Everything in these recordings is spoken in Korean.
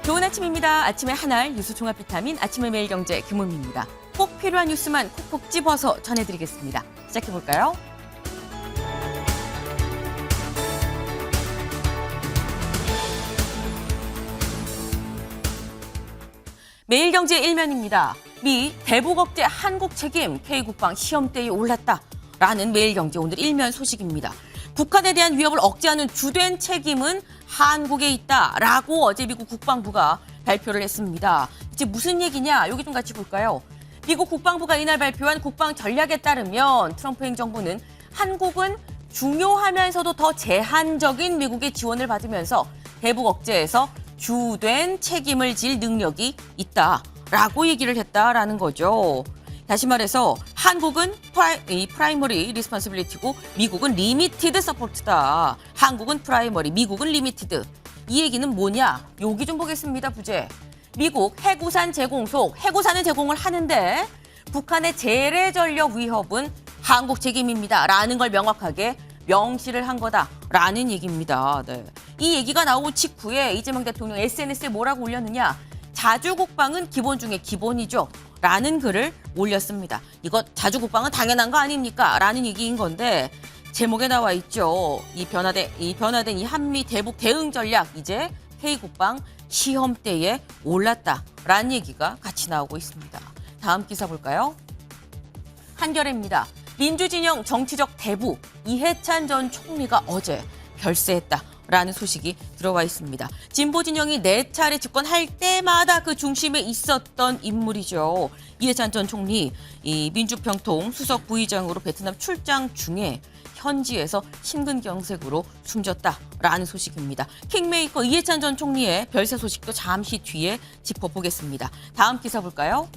좋은 아침입니다. 아침의 한알 뉴스 종합 비타민 아침의 매일경제 김은미입니다. 꼭 필요한 뉴스만 콕콕 집어서 전해드리겠습니다. 시작해볼까요? 매일경제 일면입니다. 미 대북 억제 한국 책임 K국방 시험대에 올랐다라는 매일경제 오늘 일면 소식입니다. 북한에 대한 위협을 억제하는 주된 책임은 한국에 있다라고 어제 미국 국방부가 발표를 했습니다. 이제 무슨 얘기냐? 여기 좀 같이 볼까요? 미국 국방부가 이날 발표한 국방 전략에 따르면 트럼프 행정부는 한국은 중요하면서도 더 제한적인 미국의 지원을 받으면서 대북 억제에서 주된 책임을 질 능력이 있다라고 얘기를 했다라는 거죠. 다시 말해서 한국은 프라이머리 리스폰시빌리티고 미국은 리미티드 서포트다. 한국은 프라이머리, 미국은 리미티드. 이 얘기는 뭐냐? 여기 좀 보겠습니다. 부제. 미국 해구산 제공 속 해구산을 제공을 하는데 북한의 재래전력 위협은 한국 책임입니다. 라는 걸 명확하게 명시를 한 거다라는 얘기입니다. 네. 이 얘기가 나온 직후에 이재명 대통령 SNS에 뭐라고 올렸느냐? 자주국방은 기본 중에 기본이죠. 라는 글을 올렸습니다. 이거 자주국방은 당연한 거 아닙니까? 라는 얘기인 건데 제목에 나와 있죠. 이 변화된 이 한미 대북 대응 전략 이제 K국방 시험대에 올랐다라는 얘기가 같이 나오고 있습니다. 다음 기사 볼까요? 한겨레입니다. 민주진영 정치적 대부 이해찬 전 총리가 어제 별세했다라는 소식이 들어와 있습니다. 진보진영이 4차례 집권할 때마다 그 중심에 있었던 인물이죠. 이해찬 전 총리 이 민주평통 수석 부의장으로 베트남 출장 중에 현지에서 심근경색으로 숨졌다라는 소식입니다. 킹메이커 이해찬 전 총리의 별세 소식도 잠시 뒤에 짚어보겠습니다. 다음 기사 볼까요?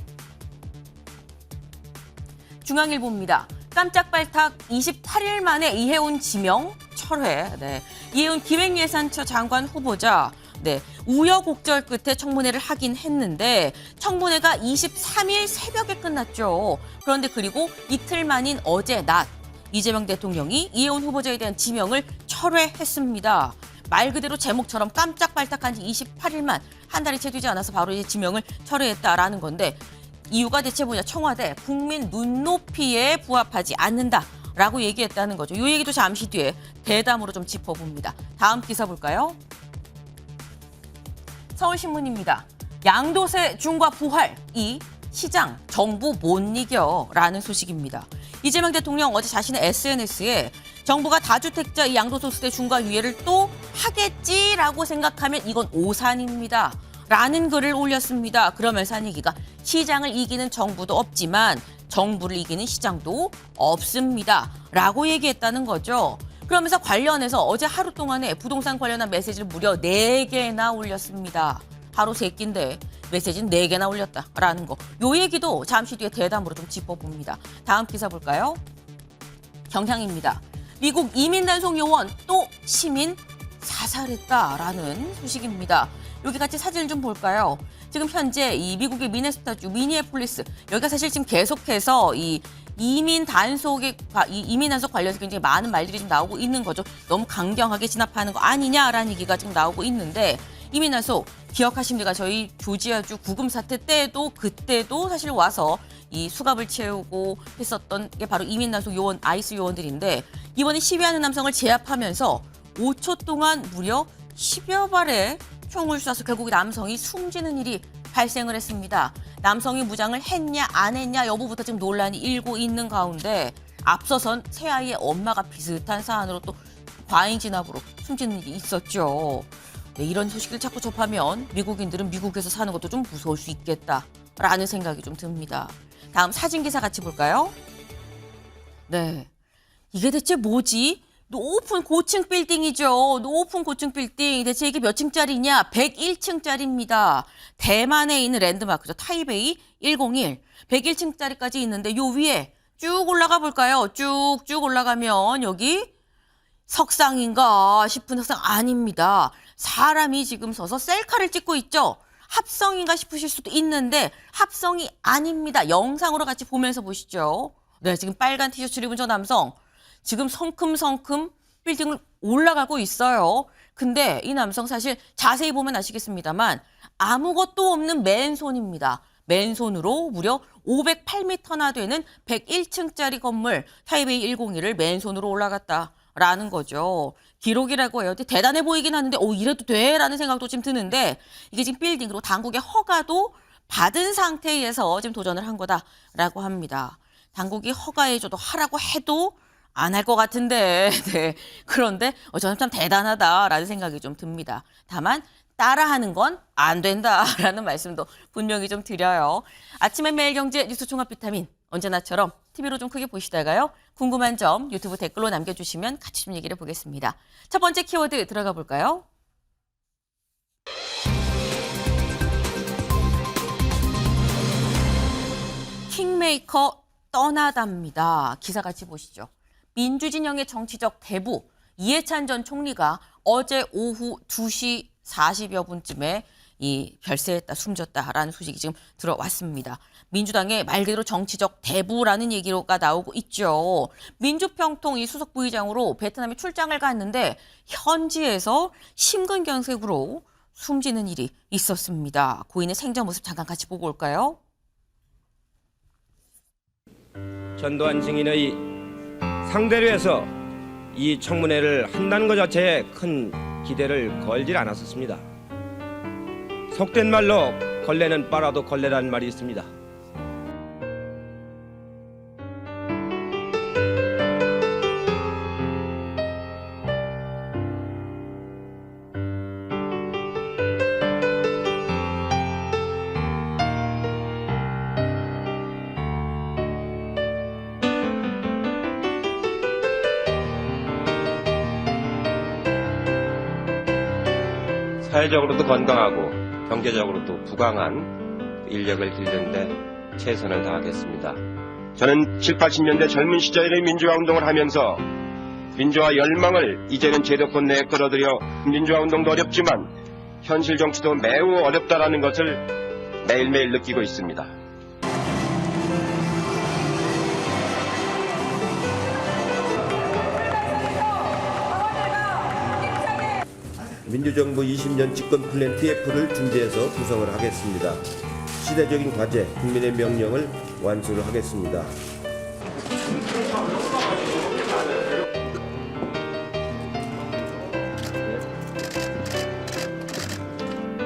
중앙일보입니다. 깜짝 발탁 28일 만에 이해운 지명 철회. 네. 이해운 기획예산처 장관 후보자. 네. 우여곡절 끝에 청문회를 하긴 했는데 청문회가 23일 새벽에 끝났죠. 그런데 그리고 이틀 만인 어제 낮 이재명 대통령이 이해운 후보자에 대한 지명을 철회했습니다. 말 그대로 제목처럼 깜짝 발탁한 지 28일만 한 달이 채 되지 않아서 바로 이제 지명을 철회했다라는 건데 이유가 대체 뭐냐? 청와대 국민 눈높이에 부합하지 않는다라고 얘기했다는 거죠. 이 얘기도 잠시 뒤에 대담으로 좀 짚어봅니다. 다음 기사 볼까요? 서울신문입니다. 양도세 중과 부활, 이 시장, 정부 못 이겨라는 소식입니다. 이재명 대통령 어제 자신의 SNS에 정부가 다주택자 이 양도소득세 중과 유예를 또 하겠지라고 생각하면 이건 오산입니다. 라는 글을 올렸습니다. 그러면서 한 얘기가 시장을 이기는 정부도 없지만 정부를 이기는 시장도 없습니다. 라고 얘기했다는 거죠. 그러면서 관련해서 어제 하루 동안에 부동산 관련한 메시지를 무려 4개나 올렸습니다. 하루 3끼인데 메시지는 4개나 올렸다라는 거. 요 얘기도 잠시 뒤에 대담으로 좀 짚어봅니다. 다음 기사 볼까요? 경향입니다. 미국 이민단속 요원 또 시민 사살했다라는 소식입니다. 여기 같이 사진을 좀 볼까요? 지금 현재 이 미국의 미네소타주 미니애폴리스 여기가 사실 지금 계속해서 이 이민 단속 관련해서 굉장히 많은 말들이 좀 나오고 있는 거죠. 너무 강경하게 진압하는 거 아니냐라는 얘기가 지금 나오고 있는데 이민 단속 기억하십니까? 저희 조지아주 구금 사태 때도 그때도 사실 와서 이 수갑을 채우고 했었던 게 바로 이민 단속 요원 아이스 요원들인데 이번에 시위하는 남성을 제압하면서 5초 동안 무려 10여 발의 총을 쏴서 결국 남성이 숨지는 일이 발생을 했습니다. 남성이 무장을 했냐 안 했냐 여부부터 지금 논란이 일고 있는 가운데 앞서선 새아이의 엄마가 비슷한 사안으로 또 과잉 진압으로 숨지는 일이 있었죠. 네, 이런 소식을 자꾸 접하면 미국인들은 미국에서 사는 것도 좀 무서울 수 있겠다라는 생각이 좀 듭니다. 다음 사진 기사 같이 볼까요? 네, 이게 대체 뭐지? 높은 고층 빌딩이죠. 높은 고층 빌딩. 대체 이게 몇 층짜리냐? 101층짜리입니다. 대만에 있는 랜드마크죠. 타이베이 101. 101층짜리까지 있는데 요 위에 쭉 올라가 볼까요? 쭉쭉 올라가면 여기 석상인가 싶은 석상 아닙니다. 사람이 지금 서서 셀카를 찍고 있죠. 합성인가 싶으실 수도 있는데 합성이 아닙니다. 영상으로 같이 보면서 보시죠. 네, 지금 빨간 티셔츠를 입은 저 남성. 지금 성큼성큼 빌딩을 올라가고 있어요. 근데 이 남성 사실 자세히 보면 아시겠습니다만 아무것도 없는 맨손입니다. 맨손으로 무려 508m나 되는 101층짜리 건물 타이베이 101을 맨손으로 올라갔다라는 거죠. 기록이라고 해요. 대단해 보이긴 하는데 이래도 돼? 라는 생각도 지금 드는데 이게 지금 빌딩 그리고 당국의 허가도 받은 상태에서 지금 도전을 한 거다라고 합니다. 당국이 허가해줘도 하라고 해도 안 할 것 같은데 네. 그런데 저는 참 대단하다라는 생각이 좀 듭니다. 다만 따라하는 건 안 된다라는 말씀도 분명히 좀 드려요. 아침에 매일경제 뉴스 종합 비타민 언제나처럼 TV로 좀 크게 보시다가요. 궁금한 점 유튜브 댓글로 남겨주시면 같이 좀 얘기를 보겠습니다. 첫 번째 키워드 들어가 볼까요? 킹메이커 떠나답니다. 기사 같이 보시죠. 민주진영의 정치적 대부 이해찬 전 총리가 어제 오후 2시 40여 분쯤에 별세했다, 숨졌다라는 소식이 지금 들어왔습니다. 민주당의 말 그대로 정치적 대부라는 얘기가 나오고 있죠. 민주평통 수석 부의장으로 베트남에 출장을 갔는데 현지에서 심근경색으로 숨지는 일이 있었습니다. 고인의 생전 모습 잠깐 같이 보고 올까요? 전두환 증인의 상대로 해서 이 청문회를 한다는 것 자체에 큰 기대를 걸질 않았었습니다. 속된 말로 걸레는 빨아도 걸레라는 말이 있습니다. 사회적으로도 건강하고 경제적으로도 부강한 인력을 기르는데 최선을 다하겠습니다. 저는 7, 80년대 젊은 시절에 민주화 운동을 하면서 민주화 열망을 이제는 제도권 내에 끌어들여 민주화 운동도 어렵지만 현실 정치도 매우 어렵다라는 것을 매일매일 느끼고 있습니다. 민주정부 20년 집권 플랜 TF를 준비해서 구성을 하겠습니다. 시대적인 과제, 국민의 명령을 완수를 하겠습니다.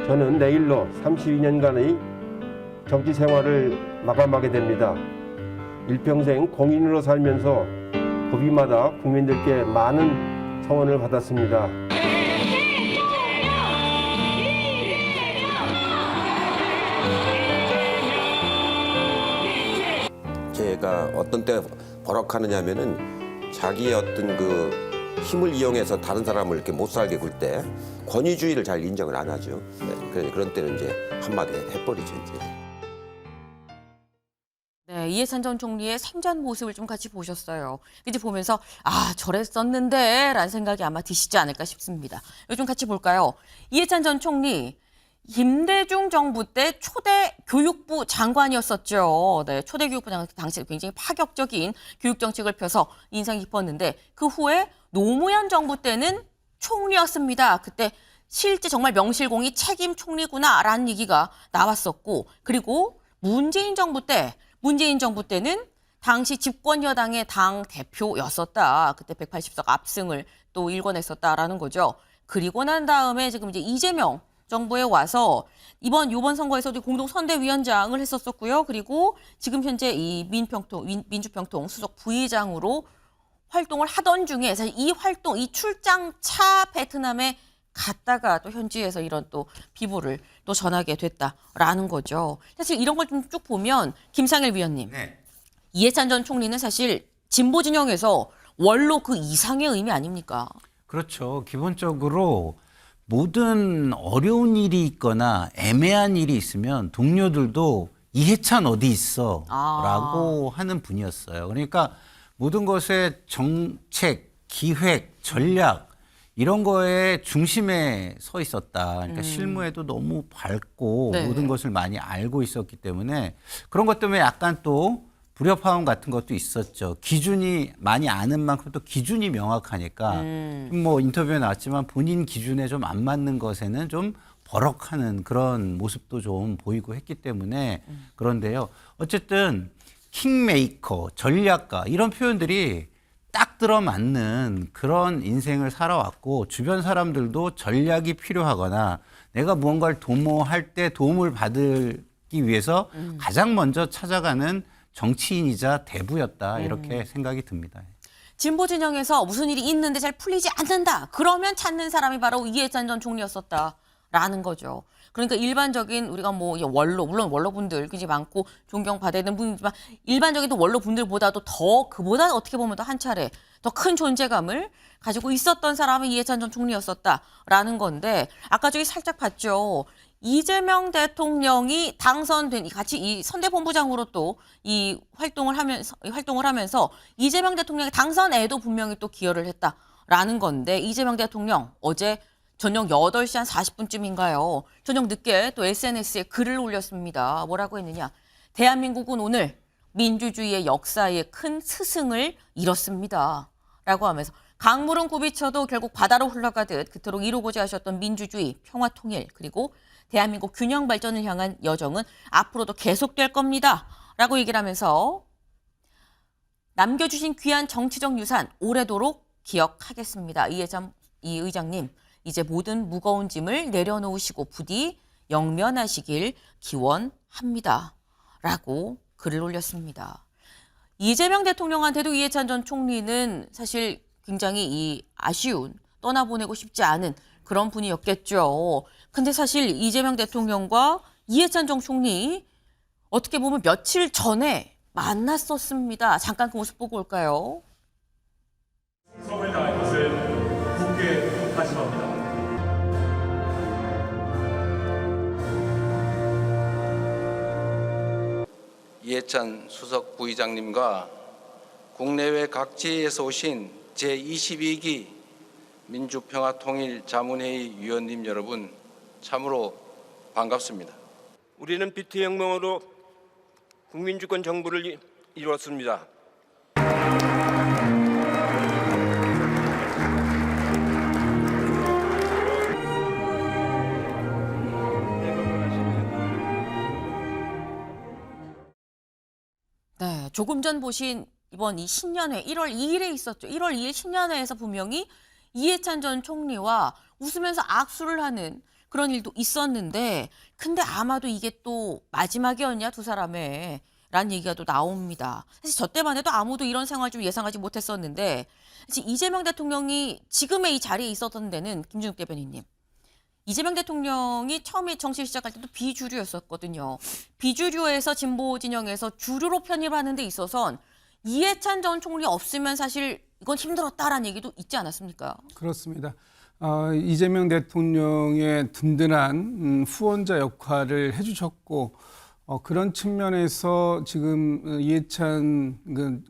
저는 내일로 32년간의 정치 생활을 마감하게 됩니다. 일평생 공인으로 살면서 고비마다 국민들께 많은 성원을 받았습니다. 제가 어떤 때 버럭하느냐면은 자기의 어떤 그 힘을 이용해서 다른 사람을 이렇게 못 살게 굴 때 권위주의를 잘 인정을 안 하죠. 네, 그런 때는 이제 한마디 해버리죠. 이제. 네, 이해찬 전 총리의 생전 모습을 좀 같이 보셨어요. 이제 보면서 저랬었는데 라는 생각이 아마 드시지 않을까 싶습니다. 이거 좀 같이 볼까요? 이해찬 전 총리 김대중 정부 때 초대 교육부 장관이었었죠. 네, 초대 교육부 장관 당시 굉장히 파격적인 교육 정책을 펴서 인상 깊었는데 그 후에 노무현 정부 때는 총리였습니다. 그때 실제 정말 명실공히 책임 총리구나라는 얘기가 나왔었고 그리고 문재인 정부 때는 당시 집권 여당의 당 대표였었다. 그때 180석 압승을 또 일궈냈었다라는 거죠. 그리고 난 다음에 지금 이제 이재명 정부에 와서 이번 선거에서도 공동선대위원장을 했었었고요. 그리고 지금 현재 이 민주평통 수석 부의장으로 활동을 하던 중에 사실 이 출장차 베트남에 갔다가 또 현지에서 이런 또 비보를 또 전하게 됐다라는 거죠. 사실 이런 걸 좀 쭉 보면 김상일 위원님, 네. 이해찬 전 총리는 사실 진보 진영에서 원로 그 이상의 의미 아닙니까? 그렇죠. 기본적으로 모든 어려운 일이 있거나 애매한 일이 있으면 동료들도 이해찬 어디 있어? 라고 하는 분이었어요. 그러니까 모든 것의 정책, 기획, 전략 이런 거에 중심에 서 있었다. 그러니까 실무에도 너무 밝고 네. 모든 것을 많이 알고 있었기 때문에 그런 것 때문에 약간 또 불협화음 같은 것도 있었죠. 기준이 많이 아는 만큼 또 기준이 명확하니까 뭐 인터뷰에 나왔지만 본인 기준에 좀 안 맞는 것에는 좀 버럭하는 그런 모습도 좀 보이고 했기 때문에 그런데요. 어쨌든 킹메이커, 전략가 이런 표현들이 딱 들어맞는 그런 인생을 살아왔고 주변 사람들도 전략이 필요하거나 내가 무언가를 도모할 때 도움을 받기 위해서 가장 먼저 찾아가는 정치인이자 대부였다 이렇게 생각이 듭니다. 진보 진영에서 무슨 일이 있는데 잘 풀리지 않는다. 그러면 찾는 사람이 바로 이해찬 전 총리였었다라는 거죠. 그러니까 일반적인 우리가 뭐 원로, 물론 원로분들 굉장히 많고 존경받는 분이지만 일반적인 또 원로분들보다도 더 그보다 어떻게 보면 더 한 차례 더 큰 존재감을 가지고 있었던 사람이 이해찬 전 총리였었다라는 건데 아까 저기 살짝 봤죠. 이재명 대통령이 당선된 같이 이 선대본부장으로 또 이 활동을 하면서 이재명 대통령의 당선에도 분명히 또 기여를 했다라는 건데 이재명 대통령 어제 저녁 8시 한 40분쯤인가요? 저녁 늦게 또 SNS에 글을 올렸습니다. 뭐라고 했느냐? 대한민국은 오늘 민주주의의 역사에 큰 스승을 잃었습니다. 라고 하면서 강물은 굽이쳐도 결국 바다로 흘러가듯 그토록 이루고자 하셨던 민주주의, 평화 통일 그리고 대한민국 균형 발전을 향한 여정은 앞으로도 계속될 겁니다. 라고 얘기를 하면서 남겨주신 귀한 정치적 유산 오래도록 기억하겠습니다. 이 의장님 이제 모든 무거운 짐을 내려놓으시고 부디 영면하시길 기원합니다. 라고 글을 올렸습니다. 이재명 대통령한테도 이해찬 전 총리는 사실 굉장히 이 아쉬운 떠나보내고 싶지 않은 그런 분이었겠죠. 근데 사실 이재명 대통령과 이해찬 전 총리 어떻게 보면 며칠 전에 만났었습니다. 잠깐 그 모습 보고 올까요? 성을 다할 것을 굳게 다짐합니다. 이해찬 수석 부의장님과 국내외 각지에서 오신 제22기 민주평화통일자문회의 위원님 여러분 참으로 반갑습니다. 우리는 비트혁명으로 국민주권 정부를 이루었습니다. 네, 조금 전 보신 이번 이 신년회 1월 2일에 있었죠. 1월 2일 신년회에서 분명히 이해찬 전 총리와 웃으면서 악수를 하는 그런 일도 있었는데 근데 아마도 이게 또 마지막이었냐 두 사람의 라는 얘기가 또 나옵니다. 사실 저 때만 해도 아무도 이런 생활 좀 예상하지 못했었는데 사실 이재명 대통령이 지금의 이 자리에 있었던 데는 김준욱 대변인님. 이재명 대통령이 처음에 정치 시작할 때도 비주류였었거든요. 비주류에서 진보 진영에서 주류로 편입하는 데 있어선 이해찬 전 총리 없으면 사실 이건 힘들었다라는 얘기도 있지 않았습니까? 그렇습니다. 이재명 대통령의 든든한 후원자 역할을 해주셨고 그런 측면에서 지금 이해찬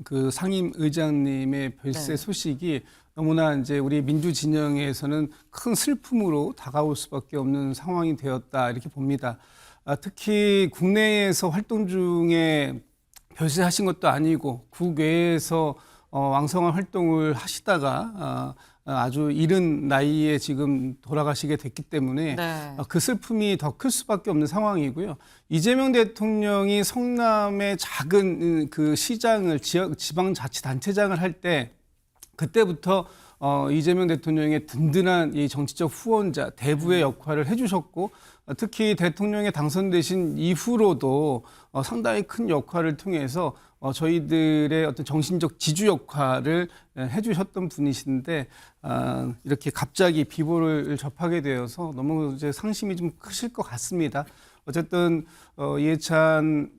그 상임 의장님의 별세 소식이 너무나 이제 우리 민주 진영에서는 큰 슬픔으로 다가올 수밖에 없는 상황이 되었다 이렇게 봅니다. 특히 국내에서 활동 중에 별세하신 것도 아니고 국외에서 왕성한 활동을 하시다가 아주 이른 나이에 지금 돌아가시게 됐기 때문에 그 슬픔이 더 클 수밖에 없는 상황이고요. 이재명 대통령이 성남의 작은 그 시장을 지방자치단체장을 할 때 그때부터 이재명 대통령의 든든한 이 정치적 후원자, 대부의 역할을 해주셨고 특히 대통령에 당선되신 이후로도 상당히 큰 역할을 통해서 저희들의 어떤 정신적 지주 역할을 해주셨던 분이신데 이렇게 갑자기 비보를 접하게 되어서 너무 이제 상심이 좀 크실 것 같습니다. 어쨌든 이해찬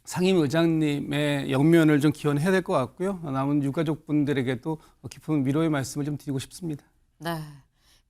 상임 의장님의 영면을 좀 기원해야 될 것 같고요. 남은 유가족분들에게도 깊은 위로의 말씀을 좀 드리고 싶습니다. 네.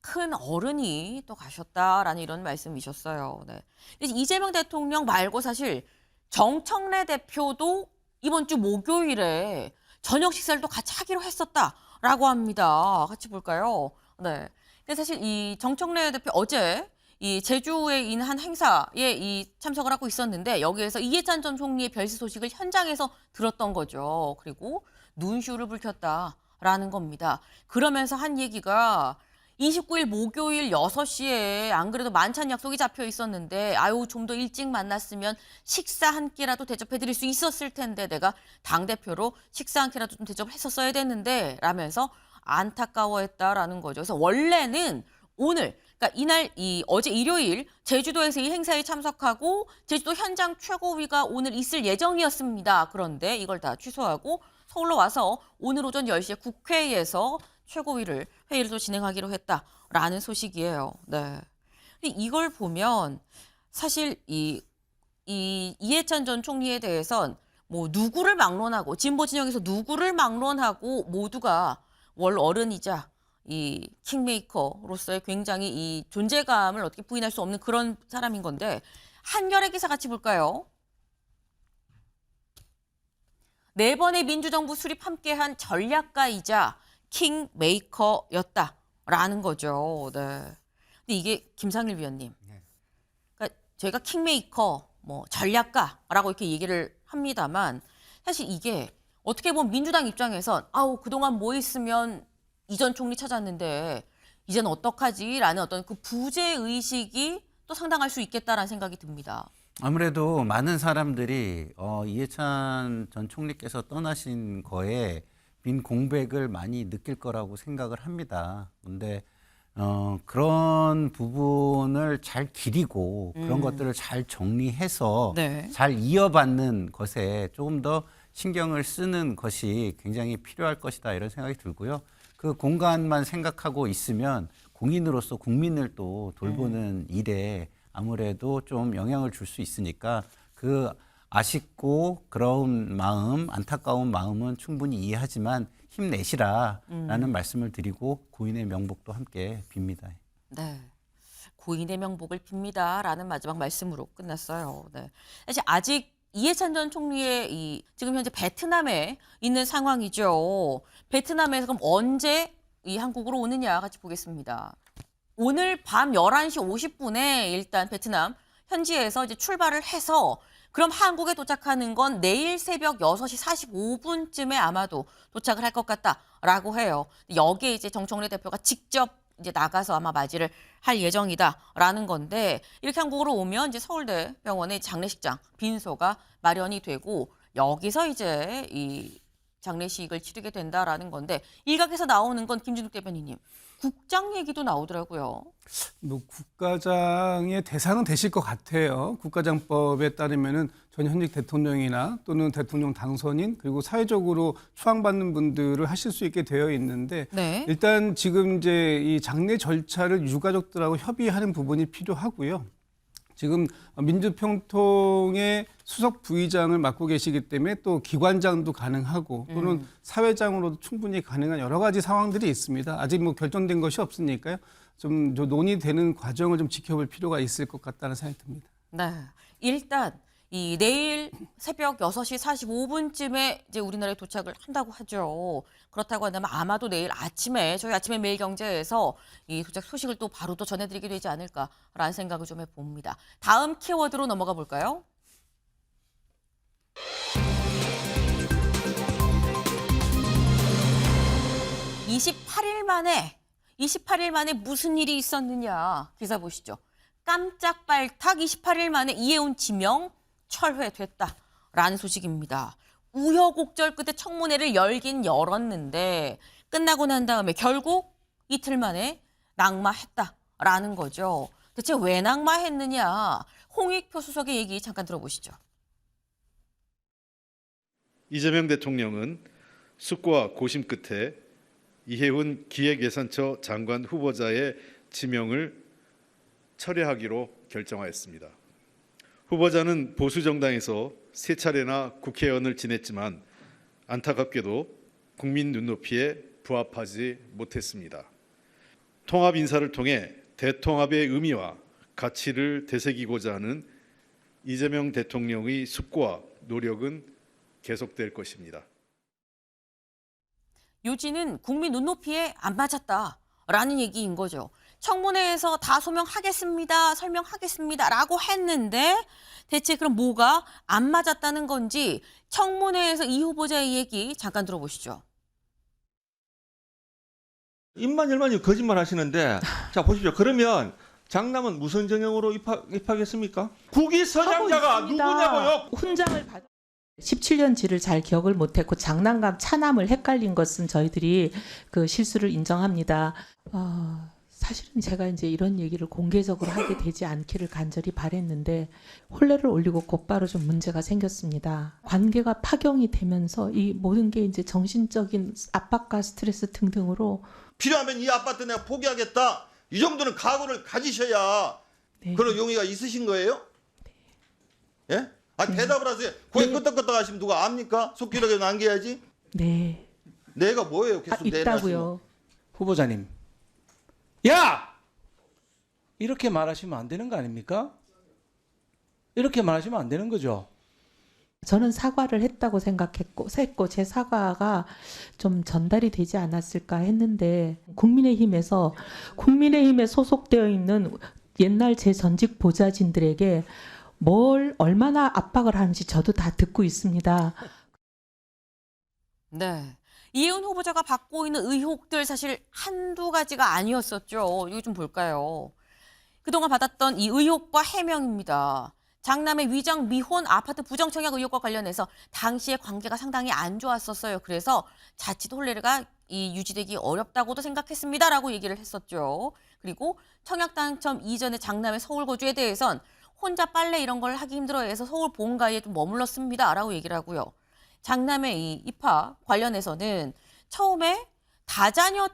큰 어른이 또 가셨다라는 이런 말씀이셨어요. 네. 이재명 대통령 말고 사실 정청래 대표도 이번 주 목요일에 저녁 식사를 또 같이 하기로 했었다라고 합니다. 같이 볼까요? 네. 근데 사실 이 정청래 대표 어제 이 제주에 있는 한 행사에 참석을 하고 있었는데 여기에서 이해찬 전 총리의 별세 소식을 현장에서 들었던 거죠. 그리고 눈시울을 붉혔다라는 겁니다. 그러면서 한 얘기가 29일 목요일 6시에 안 그래도 만찬 약속이 잡혀 있었는데 아유 좀 더 일찍 만났으면 식사 한 끼라도 대접해드릴 수 있었을 텐데 내가 당대표로 식사 한 끼라도 좀 대접을 했었어야 됐는데 라면서 안타까워했다라는 거죠. 그래서 원래는 오늘 그러니까 이날 어제 일요일 제주도에서 이 행사에 참석하고 제주도 현장 최고위가 오늘 있을 예정이었습니다. 그런데 이걸 다 취소하고 서울로 와서 오늘 오전 10시에 국회에서 최고위를 회의를 또 진행하기로 했다라는 소식이에요. 네. 근데 이걸 보면 사실 이해찬 전 총리에 대해선 뭐 누구를 막론하고 진보 진영에서 누구를 막론하고 모두가 월 어른이자 이 킹메이커로서의 굉장히 이 존재감을 어떻게 부인할 수 없는 그런 사람인 건데 한겨레 기사 같이 볼까요? 4번의 민주정부 수립 함께한 전략가이자 킹메이커였다라는 거죠. 네. 근데 이게 김상일 위원님, 그러니까 저희가 킹메이커, 뭐 전략가라고 이렇게 얘기를 합니다만 사실 이게 어떻게 보면 민주당 입장에선 아우 그동안 뭐 있으면 이전 총리 찾았는데 이제는 어떡하지라는 어떤 그 부재 의식이 또 상당할 수 있겠다라는 생각이 듭니다. 아무래도 많은 사람들이 이해찬 전 총리께서 떠나신 거에 빈 공백을 많이 느낄 거라고 생각을 합니다. 근데 그런 부분을 잘 기리고 그런 것들을 잘 정리해서 네. 잘 이어받는 것에 조금 더 신경을 쓰는 것이 굉장히 필요할 것이다 이런 생각이 들고요. 그 공간만 생각하고 있으면 공인으로서 국민을 또 돌보는 일에 아무래도 좀 영향을 줄 수 있으니까 그 아쉽고 그런 마음, 안타까운 마음은 충분히 이해하지만 힘내시라라는 말씀을 드리고 고인의 명복도 함께 빕니다. 네. 고인의 명복을 빕니다라는 마지막 말씀으로 끝났어요. 네. 사실 아직 이해찬 전 총리의 지금 현재 베트남에 있는 상황이죠. 베트남에서 그럼 언제 이 한국으로 오느냐 같이 보겠습니다. 오늘 밤 11시 50분에 일단 베트남 현지에서 이제 출발을 해서 그럼 한국에 도착하는 건 내일 새벽 6시 45분쯤에 아마도 도착을 할 것 같다라고 해요. 여기에 이제 정청래 대표가 직접 이제 나가서 아마 맞이를 할 예정이다라는 건데 이렇게 한국으로 오면 이제 서울대 병원의 장례식장 빈소가 마련이 되고 여기서 이제 이 장례식을 치르게 된다라는 건데 일각에서 나오는 건 김진욱 대변인님 국장 얘기도 나오더라고요. 뭐 국가장의 대상은 되실 것 같아요. 국가장법에 따르면은 전 현직 대통령이나 또는 대통령 당선인 그리고 사회적으로 추앙받는 분들을 하실 수 있게 되어 있는데 네. 일단 지금 이제 이 장례 절차를 유가족들하고 협의하는 부분이 필요하고요. 지금 민주평통의 수석 부의장을 맡고 계시기 때문에 또 기관장도 가능하고 또는 사회장으로도 충분히 가능한 여러 가지 상황들이 있습니다. 아직 뭐 결정된 것이 없으니까요. 좀 논의되는 과정을 좀 지켜볼 필요가 있을 것 같다는 생각이 듭니다. 네. 일단 이 내일 새벽 6시 45분쯤에 이제 우리나라에 도착을 한다고 하죠. 그렇다고 한다면 아마도 내일 아침에 저희 아침에 매일경제에서 이 도착 소식을 또 바로 또 전해드리게 되지 않을까라는 생각을 좀 해봅니다. 다음 키워드로 넘어가 볼까요? (28일 만에) 무슨 일이 있었느냐 기사 보시죠. 깜짝 발탁 28일 만에 이해운 지명 철회됐다라는 소식입니다. 우여곡절 끝에 청문회를 열긴 열었는데 끝나고 난 다음에 결국 이틀 만에 낙마했다라는 거죠. 대체 왜 낙마했느냐? 홍익표 수석의 얘기 잠깐 들어보시죠. 이재명 대통령은 숙고와 고심 끝에 이해운 기획예산처 장관 후보자의 지명을 철회하기로 결정하였습니다. 후보자는 보수정당에서 세 차례나 국회의원을 지냈지만 안타깝게도 국민 눈높이에 부합하지 못했습니다. 통합 인사를 통해 대통합의 의미와 가치를 되새기고자 하는 이재명 대통령의 숙고와 노력은 계속될 것입니다. 요지는 국민 눈높이에 안 맞았다라는 얘기인 거죠. 청문회에서 다 소명하겠습니다, 설명하겠습니다라고 했는데 대체 그럼 뭐가 안 맞았다는 건지 청문회에서 이 후보자의 얘기 잠깐 들어보시죠. 입만 열만 거짓말 하시는데 자 보십시오. 그러면 장남은 무슨 전형으로 입학했습니까? 국위 선양자가 누구냐고요? 훈장을 받 17년지를 잘 기억을 못했고 장남과 차남을 헷갈린 것은 저희들이 그 실수를 인정합니다. 사실은 제가 이제 이런 얘기를 공개적으로 하게 되지 않기를 간절히 바랬는데 혼례를 올리고 곧바로 좀 문제가 생겼습니다. 관계가 파경이 되면서 이 모든 게 이제 정신적인 압박과 스트레스 등등으로 필요하면 이 아파트 내가 포기하겠다. 이 정도는 각오를 가지셔야 네. 그런 용의가 있으신 거예요? 예? 대답을 하세요. 거기 끄떡끄떡 하시면 누가 압니까? 속기록에 남겨야지. 네. 내가 뭐예요? 계속 내 있다고요. 후보자님, 야! 이렇게 말하시면 안 되는 거 아닙니까? 이렇게 말하시면 안 되는 거죠. 저는 사과를 했다고 생각했고 제 사과가 좀 전달이 되지 않았을까 했는데 국민의힘에 소속되어 있는 옛날 제 전직 보좌진들에게 뭘 얼마나 압박을 하는지 저도 다 듣고 있습니다. 네. 이혜훈 후보자가 받고 있는 의혹들 사실 한두 가지가 아니었었죠. 이거 좀 볼까요? 그동안 받았던 이 의혹과 해명입니다. 장남의 위장 미혼 아파트 부정청약 의혹과 관련해서 당시의 관계가 상당히 안 좋았었어요. 그래서 자칫 혼례가 유지되기 어렵다고도 생각했습니다라고 얘기를 했었죠. 그리고 청약 당첨 이전의 장남의 서울 거주에 대해선 혼자 빨래 이런 걸 하기 힘들어해서 서울 본가에 좀 머물렀습니다라고 얘기를 하고요. 장남의 이 입학 관련해서는 처음에 다자녀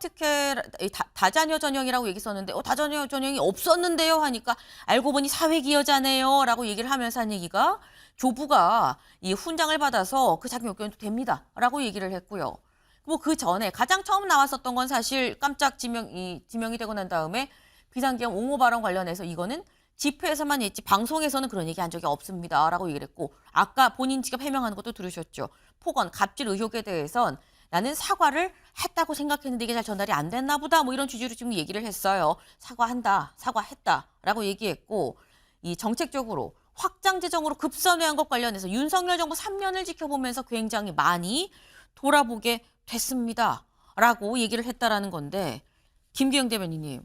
전형이라고 얘기했었는데 다자녀 전형이 없었는데요 하니까 알고 보니 사회기여자네요 라고 얘기를 하면서 한 얘기가 조부가 이 훈장을 받아서 그 자격 요건도 됩니다 라고 얘기를 했고요. 뭐 그 전에 가장 처음 나왔었던 건 사실 깜짝 지명이 되고 난 다음에 비상계엄 옹호 발언 관련해서 이거는 집회에서만 했지 방송에서는 그런 얘기 한 적이 없습니다 라고 얘기를 했고 아까 본인 직접 해명하는 것도 들으셨죠. 폭언, 갑질 의혹에 대해선 나는 사과를 했다고 생각했는데 이게 잘 전달이 안 됐나 보다 뭐 이런 취지로 지금 얘기를 했어요. 사과했다라고 얘기했고 이 정책적으로 확장 재정으로 급선회한 것 관련해서 윤석열 정부 3년을 지켜보면서 굉장히 많이 돌아보게 됐습니다라고 얘기를 했다라는 건데 김규영 대변인님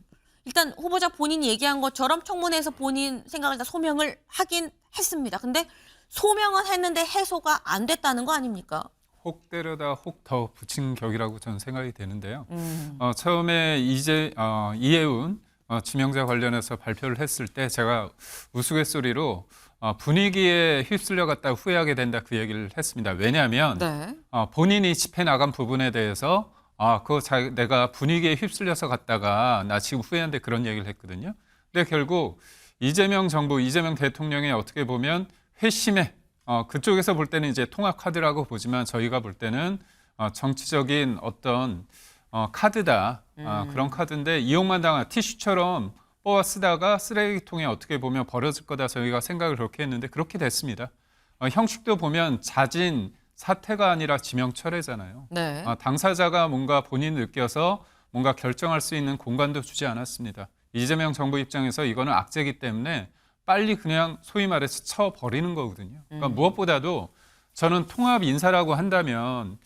일단 후보자 본인이 얘기한 것처럼 청문회에서 본인 생각을 다 소명을 하긴 했습니다. 근데 소명은 했는데 해소가 안 됐다는 거 아닙니까? 혹 때려다 혹 더 붙인 격이라고 저는 생각이 되는데요. 처음에 이혜훈 지명자 관련해서 발표를 했을 때 제가 우스갯소리로 분위기에 휩쓸려 갔다 후회하게 된다 그 얘기를 했습니다. 왜냐하면 네. 본인이 집회 나간 부분에 대해서 내가 분위기에 휩쓸려서 갔다가 나 지금 후회한데 그런 얘기를 했거든요. 근데 결국 이재명 정부, 이재명 대통령이 어떻게 보면 회심에 그쪽에서 볼 때는 이제 통합 카드라고 보지만 저희가 볼 때는 정치적인 어떤 카드다. 그런 카드인데 이용만 당한 티슈처럼 뽑아 쓰다가 쓰레기통에 어떻게 보면 버려질 거다 저희가 생각을 그렇게 했는데 그렇게 됐습니다. 형식도 보면 자진 사퇴가 아니라 지명철회잖아요. 네. 당사자가 뭔가 본인 느껴서 뭔가 결정할 수 있는 공간도 주지 않았습니다. 이재명 정부 입장에서 이거는 악재이기 때문에 빨리 그냥 소위 말해서 쳐버리는 거거든요. 그러니까 무엇보다도 저는 통합 인사라고 한다면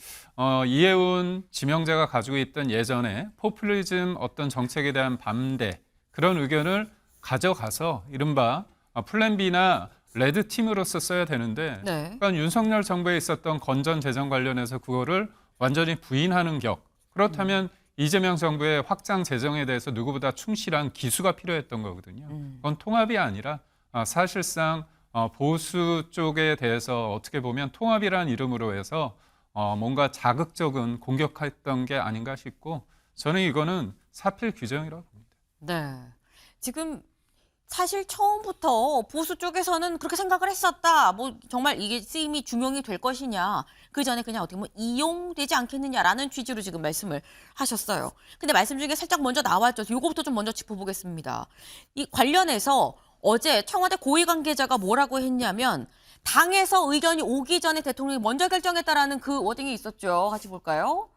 이혜훈 지명자가 가지고 있던 예전에 포퓰리즘 어떤 정책에 대한 반대 그런 의견을 가져가서 이른바 플랜 B나 레드 팀으로서 써야 되는데 네. 그러니까 윤석열 정부에 있었던 건전 재정 관련해서 그거를 완전히 부인하는 격. 그렇다면 이재명 정부의 확장 재정에 대해서 누구보다 충실한 기수가 필요했던 거거든요. 그건 통합이 아니라 사실상 보수 쪽에 대해서 어떻게 보면 통합이라는 이름으로 해서 뭔가 자극적인 공격했던 게 아닌가 싶고 저는 이거는 사필 규정이라고 봅니다. 네. 지금 사실 처음부터 보수 쪽에서는 그렇게 생각을 했었다. 뭐 정말 이게 쓰임이 중용이 될 것이냐. 그 전에 그냥 어떻게 보면 이용되지 않겠느냐라는 취지로 지금 말씀을 하셨어요. 근데 말씀 중에 살짝 먼저 나왔죠. 요거부터 좀 먼저 짚어보겠습니다. 이 관련해서 어제 청와대 고위 관계자가 뭐라고 했냐면 당에서 의견이 오기 전에 대통령이 먼저 결정했다라는 그 워딩이 있었죠. 같이 볼까요?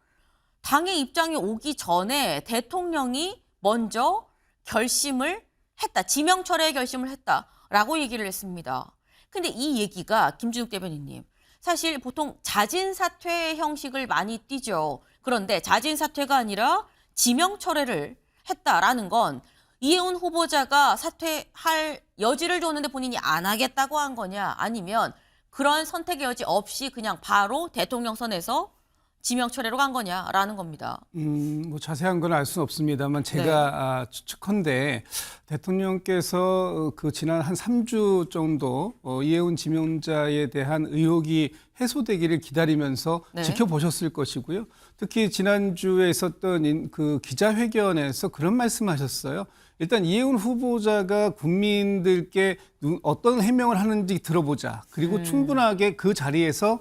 당의 입장이 오기 전에 대통령이 먼저 결심을 했다. 지명 철회의 결심을 했다라고 얘기를 했습니다. 근데 이 얘기가 김준욱 대변인님, 사실 보통 자진 사퇴 형식을 많이 띠죠. 그런데 자진 사퇴가 아니라 지명 철회를 했다라는 건 이해운 후보자가 사퇴할 여지를 줬는데 본인이 안 하겠다고 한 거냐, 아니면 그런 선택의 여지 없이 그냥 바로 대통령 선에서 지명 철회로 간 거냐라는 겁니다. 뭐 자세한 건 알 수는 없습니다만 제가 추측컨대 대통령께서 그 지난 한 3주 정도 이해운 지명자에 대한 의혹이 해소되기를 기다리면서 지켜보셨을 것이고요. 특히 지난주에 있었던 그 기자회견에서 그런 말씀하셨어요. 일단 이해운 후보자가 국민들께 어떤 해명을 하는지 들어보자. 그리고 충분하게 그 자리에서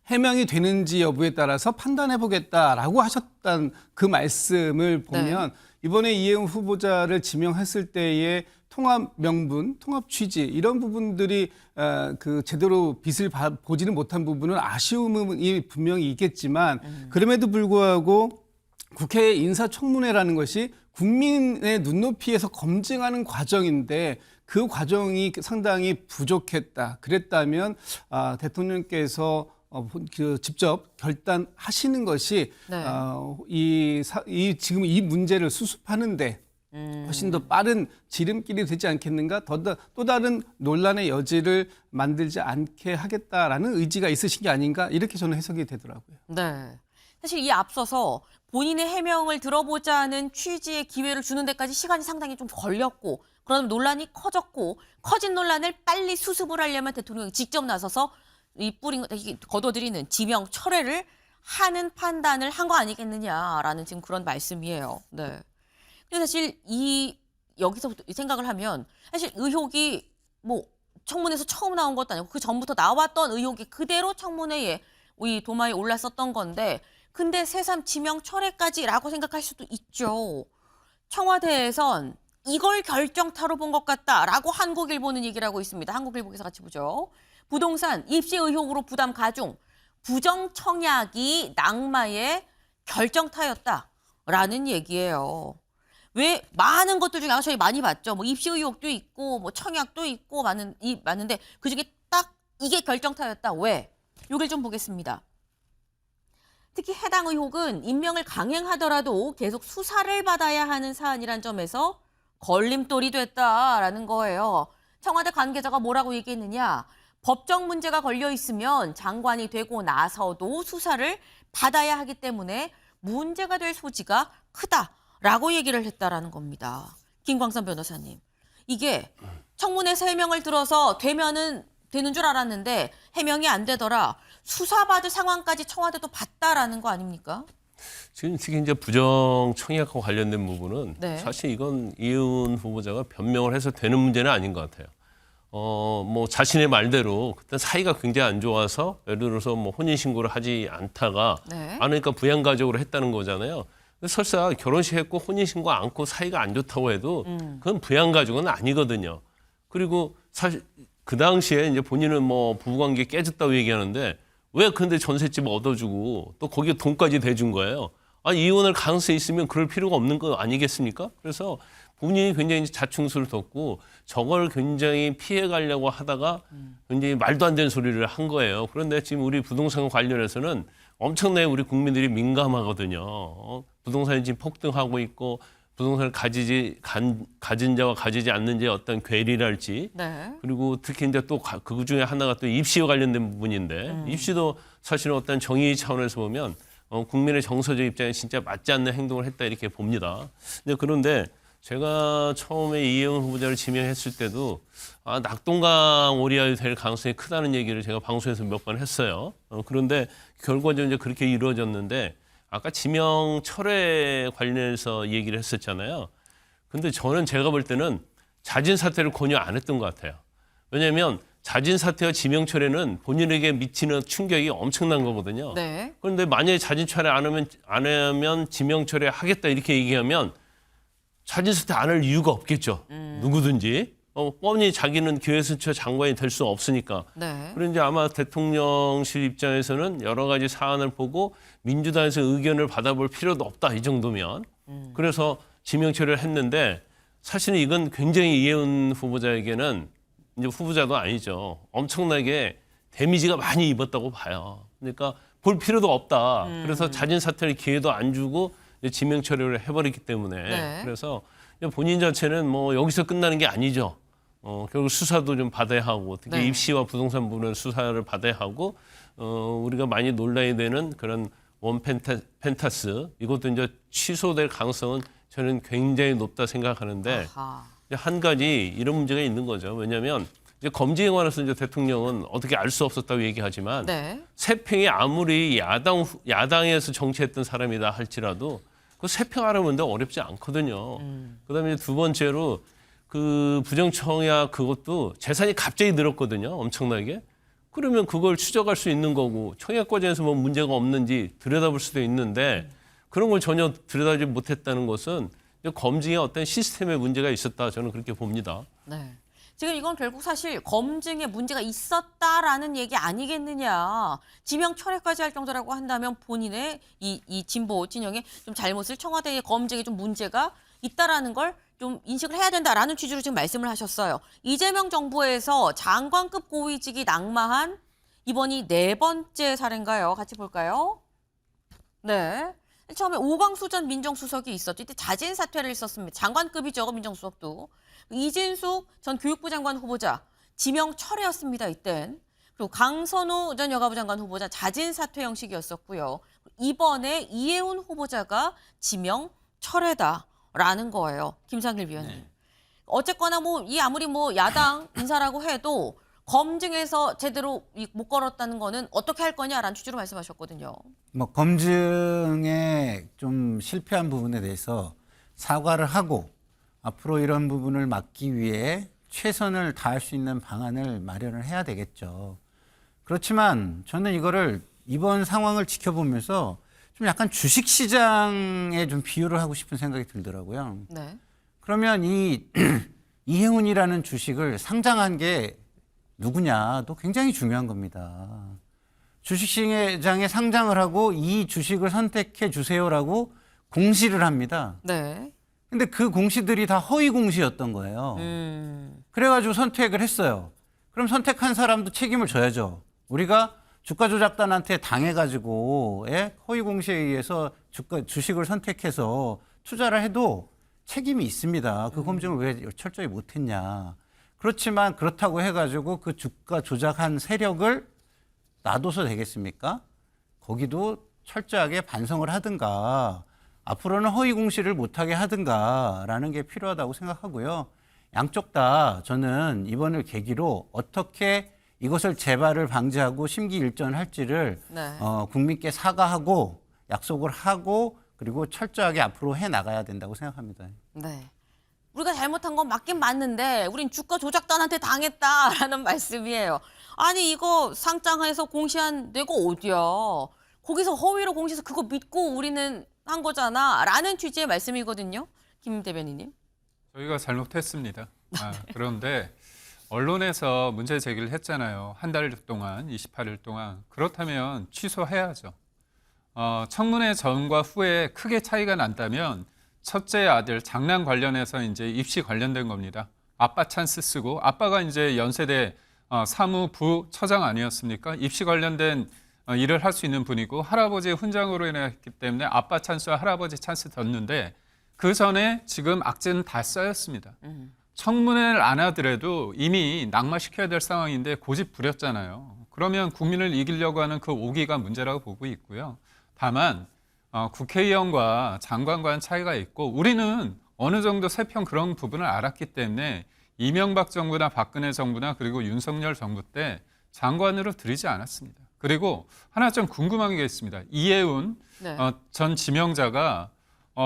해명이 되는지 여부에 따라서 판단해 보겠다라고 하셨던 그 말씀을 보면 이번에 이해운 후보자를 지명했을 때의 통합 명분, 통합 취지 이런 부분들이 그 제대로 빛을 보지는 못한 부분은 아쉬움이 분명히 있겠지만 그럼에도 불구하고 국회 인사청문회라는 것이 국민의 눈높이에서 검증하는 과정인데 그 과정이 상당히 부족했다. 그랬다면 대통령께서 직접 결단하시는 것이 지금 이 문제를 수습하는데 훨씬 더 빠른 지름길이 되지 않겠는가? 또 다른 논란의 여지를 만들지 않게 하겠다라는 의지가 있으신 게 아닌가? 이렇게 저는 해석이 되더라고요. 네. 사실 이 앞서서 본인의 해명을 들어보자는 취지의 기회를 주는 데까지 시간이 상당히 좀 걸렸고, 그러면 논란이 커졌고, 커진 논란을 빨리 수습을 하려면 대통령이 직접 나서서 거둬들이는 지명 철회를 하는 판단을 한 거 아니겠느냐라는 지금 그런 말씀이에요. 네. 근데 사실 여기서부터 생각을 하면 사실 의혹이 뭐 청문회에서 처음 나온 것도 아니고 그 전부터 나왔던 의혹이 그대로 청문회에 우리 도마에 올랐었던 건데, 근데 새삼 지명 철회까지라고 생각할 수도 있죠. 청와대에선 이걸 결정타로 본 것 같다라고 한국일보는 얘기를 하고 있습니다. 한국일보에서 같이 보죠. 부동산 입시 의혹으로 부담 가중, 부정 청약이 낙마의 결정타였다라는 얘기예요. 왜 많은 것들 중에 저희 많이 봤죠. 뭐 입시 의혹도 있고, 뭐 청약도 있고 많은데 그 중에 딱 이게 결정타였다. 왜? 요걸 좀 보겠습니다. 특히 해당 의혹은 임명을 강행하더라도 계속 수사를 받아야 하는 사안이란 점에서 걸림돌이 됐다라는 거예요. 청와대 관계자가 뭐라고 얘기했느냐? 법적 문제가 걸려 있으면 장관이 되고 나서도 수사를 받아야 하기 때문에 문제가 될 소지가 크다라고 얘기를 했다라는 겁니다. 김광선 변호사님, 이게 청문회에서 해명을 들어서 되면은 되는 줄 알았는데 해명이 안 되더라. 수사받을 상황까지 청와대도 봤다라는 거 아닙니까? 지금 특히 이제 부정 청약과 관련된 부분은 사실 이건 이해운 후보자가 변명을 해서 되는 문제는 아닌 것 같아요. 뭐 자신의 말대로 그때 사이가 굉장히 안 좋아서 예를 들어서 뭐 혼인 신고를 하지 않다가 않으니까 부양가족으로 했다는 거잖아요. 설사 결혼식 했고 혼인 신고 않고 사이가 안 좋다고 해도 그건 부양가족은 아니거든요. 그리고 사실 그 당시에 이제 본인은 뭐 부부관계 깨졌다고 얘기하는데 왜 근데 전셋집 얻어주고 또 거기에 돈까지 대준 거예요. 아니 이혼할 가능성이 있으면 그럴 필요가 없는 거 아니겠습니까? 그래서 본인이 굉장히 자충수를 뒀고 저걸 굉장히 피해가려고 하다가 굉장히 말도 안 되는 소리를 한 거예요. 그런데 지금 우리 부동산 관련해서는 엄청나게 우리 국민들이 민감하거든요. 부동산이 지금 폭등하고 있고 부동산을 가진 자와 가지지 않는 자의 어떤 괴리랄지 그리고 특히 이제 또 그 중에 하나가 또 입시와 관련된 부분인데 입시도 사실은 어떤 정의 차원에서 보면 국민의 정서적 입장에 진짜 맞지 않는 행동을 했다 이렇게 봅니다. 그런데 제가 처음에 이해운 후보자를 지명했을 때도 낙동강 오리알이 될 가능성이 크다는 얘기를 제가 방송에서 몇 번 했어요. 그런데 결과적으로 이제 그렇게 이루어졌는데 아까 지명 철회 관련해서 얘기를 했었잖아요. 근데 저는 제가 볼 때는 자진 사퇴를 권유 안 했던 것 같아요. 왜냐하면 자진 사퇴와 지명 철회는 본인에게 미치는 충격이 엄청난 거거든요. 그런데 만약에 자진 철회 안 하면 지명 철회 하겠다 이렇게 얘기하면 자진 사퇴 안 할 이유가 없겠죠. 누구든지. 뻔히 자기는 기획수처 장관이 될 수 없으니까. 그런데 아마 대통령실 입장에서는 여러 가지 사안을 보고 민주당에서 의견을 받아볼 필요도 없다 이 정도면. 그래서 지명 처리를 했는데 사실은 이건 굉장히 이혜훈 후보자에게는 이제 후보자도 아니죠. 엄청나게 데미지가 많이 입었다고 봐요. 그러니까 볼 필요도 없다. 그래서 자진 사퇴할 기회도 안 주고 이제 지명 처리를 해버렸기 때문에 네. 그래서 본인 자체는 뭐 여기서 끝나는 게 아니죠. 결국 수사도 좀 받아야 하고 특히 네. 입시와 부동산 부분은 수사를 받아야 하고 우리가 많이 놀라야 되는 그런 펜타스 이것도 이제 취소될 가능성은 저는 굉장히 높다 생각하는데 아하. 한 가지 이런 문제가 있는 거죠. 왜냐하면 이제 검증에 관해서 이제 대통령은 어떻게 알 수 없었다고 얘기하지만 네. 세평이 아무리 야당에서 정치했던 사람이다 할지라도 그 세평 알아보는데 어렵지 않거든요. 그다음에 두 번째로 그 부정청약 그것도 재산이 갑자기 늘었거든요. 엄청나게. 그러면 그걸 추적할 수 있는 거고 청약 과정에서 뭐 문제가 없는지 들여다볼 수도 있는데 그런 걸 전혀 들여다보지 못했다는 것은 검증에 어떤 시스템에 문제가 있었다 저는 그렇게 봅니다. 네. 지금 이건 결국 사실 검증에 문제가 있었다라는 얘기 아니겠느냐. 지명 철회까지 할 정도라고 한다면 본인의 이 진보 진영의 좀 잘못을 청와대의 검증에 좀 문제가 있다라는 걸 좀 인식을 해야 된다라는 취지로 지금 말씀을 하셨어요. 이재명 정부에서 장관급 고위직이 낙마한 이번이 4번째 사례인가요? 같이 볼까요? 네. 처음에 오광수 전 민정수석이 있었죠. 이때 자진 사퇴를 했었습니다. 장관급이죠, 민정수석도. 이진숙 전 교육부 장관 후보자 지명 철회였습니다. 이땐. 그리고 강선우 전 여가부 장관 후보자 자진 사퇴 형식이었었고요. 이번에 이혜훈 후보자가 지명 철회다라는 거예요. 김상길 위원님. 네. 어쨌거나 뭐 이 아무리 뭐 야당 인사라고 해도 검증에서 제대로 못 걸었다는 거는 어떻게 할 거냐라는 취지로 말씀하셨거든요. 뭐 검증에 좀 실패한 부분에 대해서 사과를 하고 앞으로 이런 부분을 막기 위해 최선을 다할 수 있는 방안을 마련을 해야 되겠죠. 그렇지만 저는 이거를 이번 상황을 지켜보면서 좀 약간 주식시장에 좀 비유를 하고 싶은 생각이 들더라고요. 네. 그러면 이 이혜훈이라는 주식을 상장한 게 누구냐도 굉장히 중요한 겁니다. 주식시장에 상장을 하고 이 주식을 선택해 주세요라고 공시를 합니다. 네. 근데 그 공시들이 다 허위 공시였던 거예요. 그래가지고 선택을 했어요. 그럼 선택한 사람도 책임을 져야죠. 우리가 주가 조작단한테 당해가지고 허위 공시에 의해서 주식을 선택해서 투자를 해도 책임이 있습니다. 그 검증을 왜 철저히 못했냐. 그렇지만 그렇다고 해가지고 그 주가 조작한 세력을 놔둬서 되겠습니까? 거기도 철저하게 반성을 하든가 앞으로는 허위 공시를 못하게 하든가라는 게 필요하다고 생각하고요. 양쪽 다 저는 이번을 계기로 어떻게 이것을 재발을 방지하고 심기일전할지를 네. 국민께 사과하고 약속을 하고 그리고 철저하게 앞으로 해나가야 된다고 생각합니다. 네. 우리가 잘못한 건 맞긴 맞는데 우린 주가 조작단한테 당했다라는 말씀이에요. 아니 이거 상장해서 공시한 데가 어디야. 거기서 허위로 공시해서 그거 믿고 우리는 한 거잖아 라는 취지의 말씀이거든요. 김 대변인님. 저희가 잘못했습니다. 그런데 언론에서 문제 제기를 했잖아요. 한 달 동안, 28일 동안. 그렇다면 취소해야죠. 청문회 전과 후에 크게 차이가 난다면 첫째 아들 장남 관련해서 이제 입시 관련된 겁니다. 아빠 찬스 쓰고 아빠가 이제 연세대 사무부 처장 아니었습니까? 입시 관련된 일을 할 수 있는 분이고 할아버지의 훈장으로 인했기 때문에 아빠 찬스와 할아버지 찬스 뒀는데 그 전에 지금 악재는 다 쌓였습니다. 청문회를 안 하더라도 이미 낙마시켜야 될 상황인데 고집 부렸잖아요. 그러면 국민을 이기려고 하는 그 오기가 문제라고 보고 있고요. 다만 국회의원과 장관과는 차이가 있고 우리는 어느 정도 세평 그런 부분을 알았기 때문에 이명박 정부나 박근혜 정부나 그리고 윤석열 정부 때 장관으로 들이지 않았습니다. 그리고 하나 좀 궁금한 게 있습니다. 이혜훈 네. 전 지명자가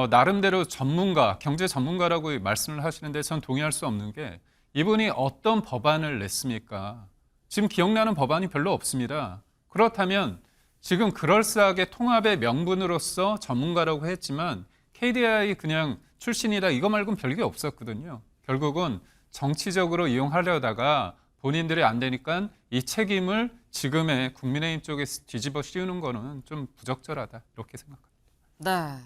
나름대로 전문가, 경제 전문가라고 말씀을 하시는데 전 동의할 수 없는 게 이분이 어떤 법안을 냈습니까? 지금 기억나는 법안이 별로 없습니다. 그렇다면 지금 그럴싸하게 통합의 명분으로서 전문가라고 했지만 KDI 그냥 출신이다 이거 말고는 별게 없었거든요. 결국은 정치적으로 이용하려다가 본인들이 안 되니까 이 책임을 지금의 국민의힘 쪽에 뒤집어 씌우는 거는 좀 부적절하다 이렇게 생각합니다. 네.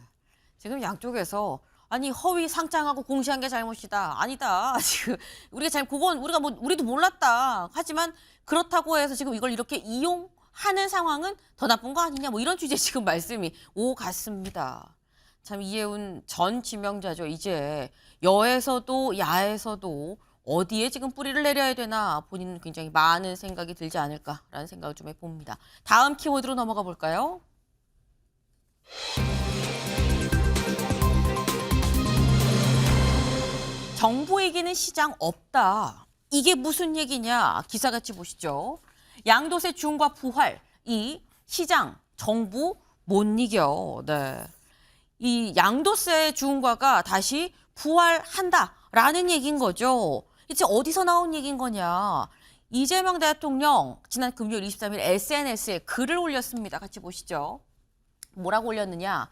지금 양쪽에서 아니 허위 상장하고 공시한 게 잘못이다. 아니다. 지금 우리가 그건 우리가 뭐 우리도 몰랐다. 하지만 그렇다고 해서 지금 이걸 이렇게 이용하는 상황은 더 나쁜 거 아니냐. 뭐 이런 취지의 지금 말씀이 오갔습니다. 참 이해운 전 지명자죠. 이제 여에서도 야에서도 어디에 지금 뿌리를 내려야 되나 본인은 굉장히 많은 생각이 들지 않을까라는 생각을 좀 해봅니다. 다음 키워드로 넘어가 볼까요? 정부에게는 시장 없다. 이게 무슨 얘기냐? 기사같이 보시죠. 양도세 중과 부활, 이 시장, 정부 못 이겨. 네. 이 양도세 중과가 다시 부활한다라는 얘기인 거죠. 이제 어디서 나온 얘기인 거냐? 이재명 대통령 지난 금요일 23일 SNS에 글을 올렸습니다. 같이 보시죠. 뭐라고 올렸느냐?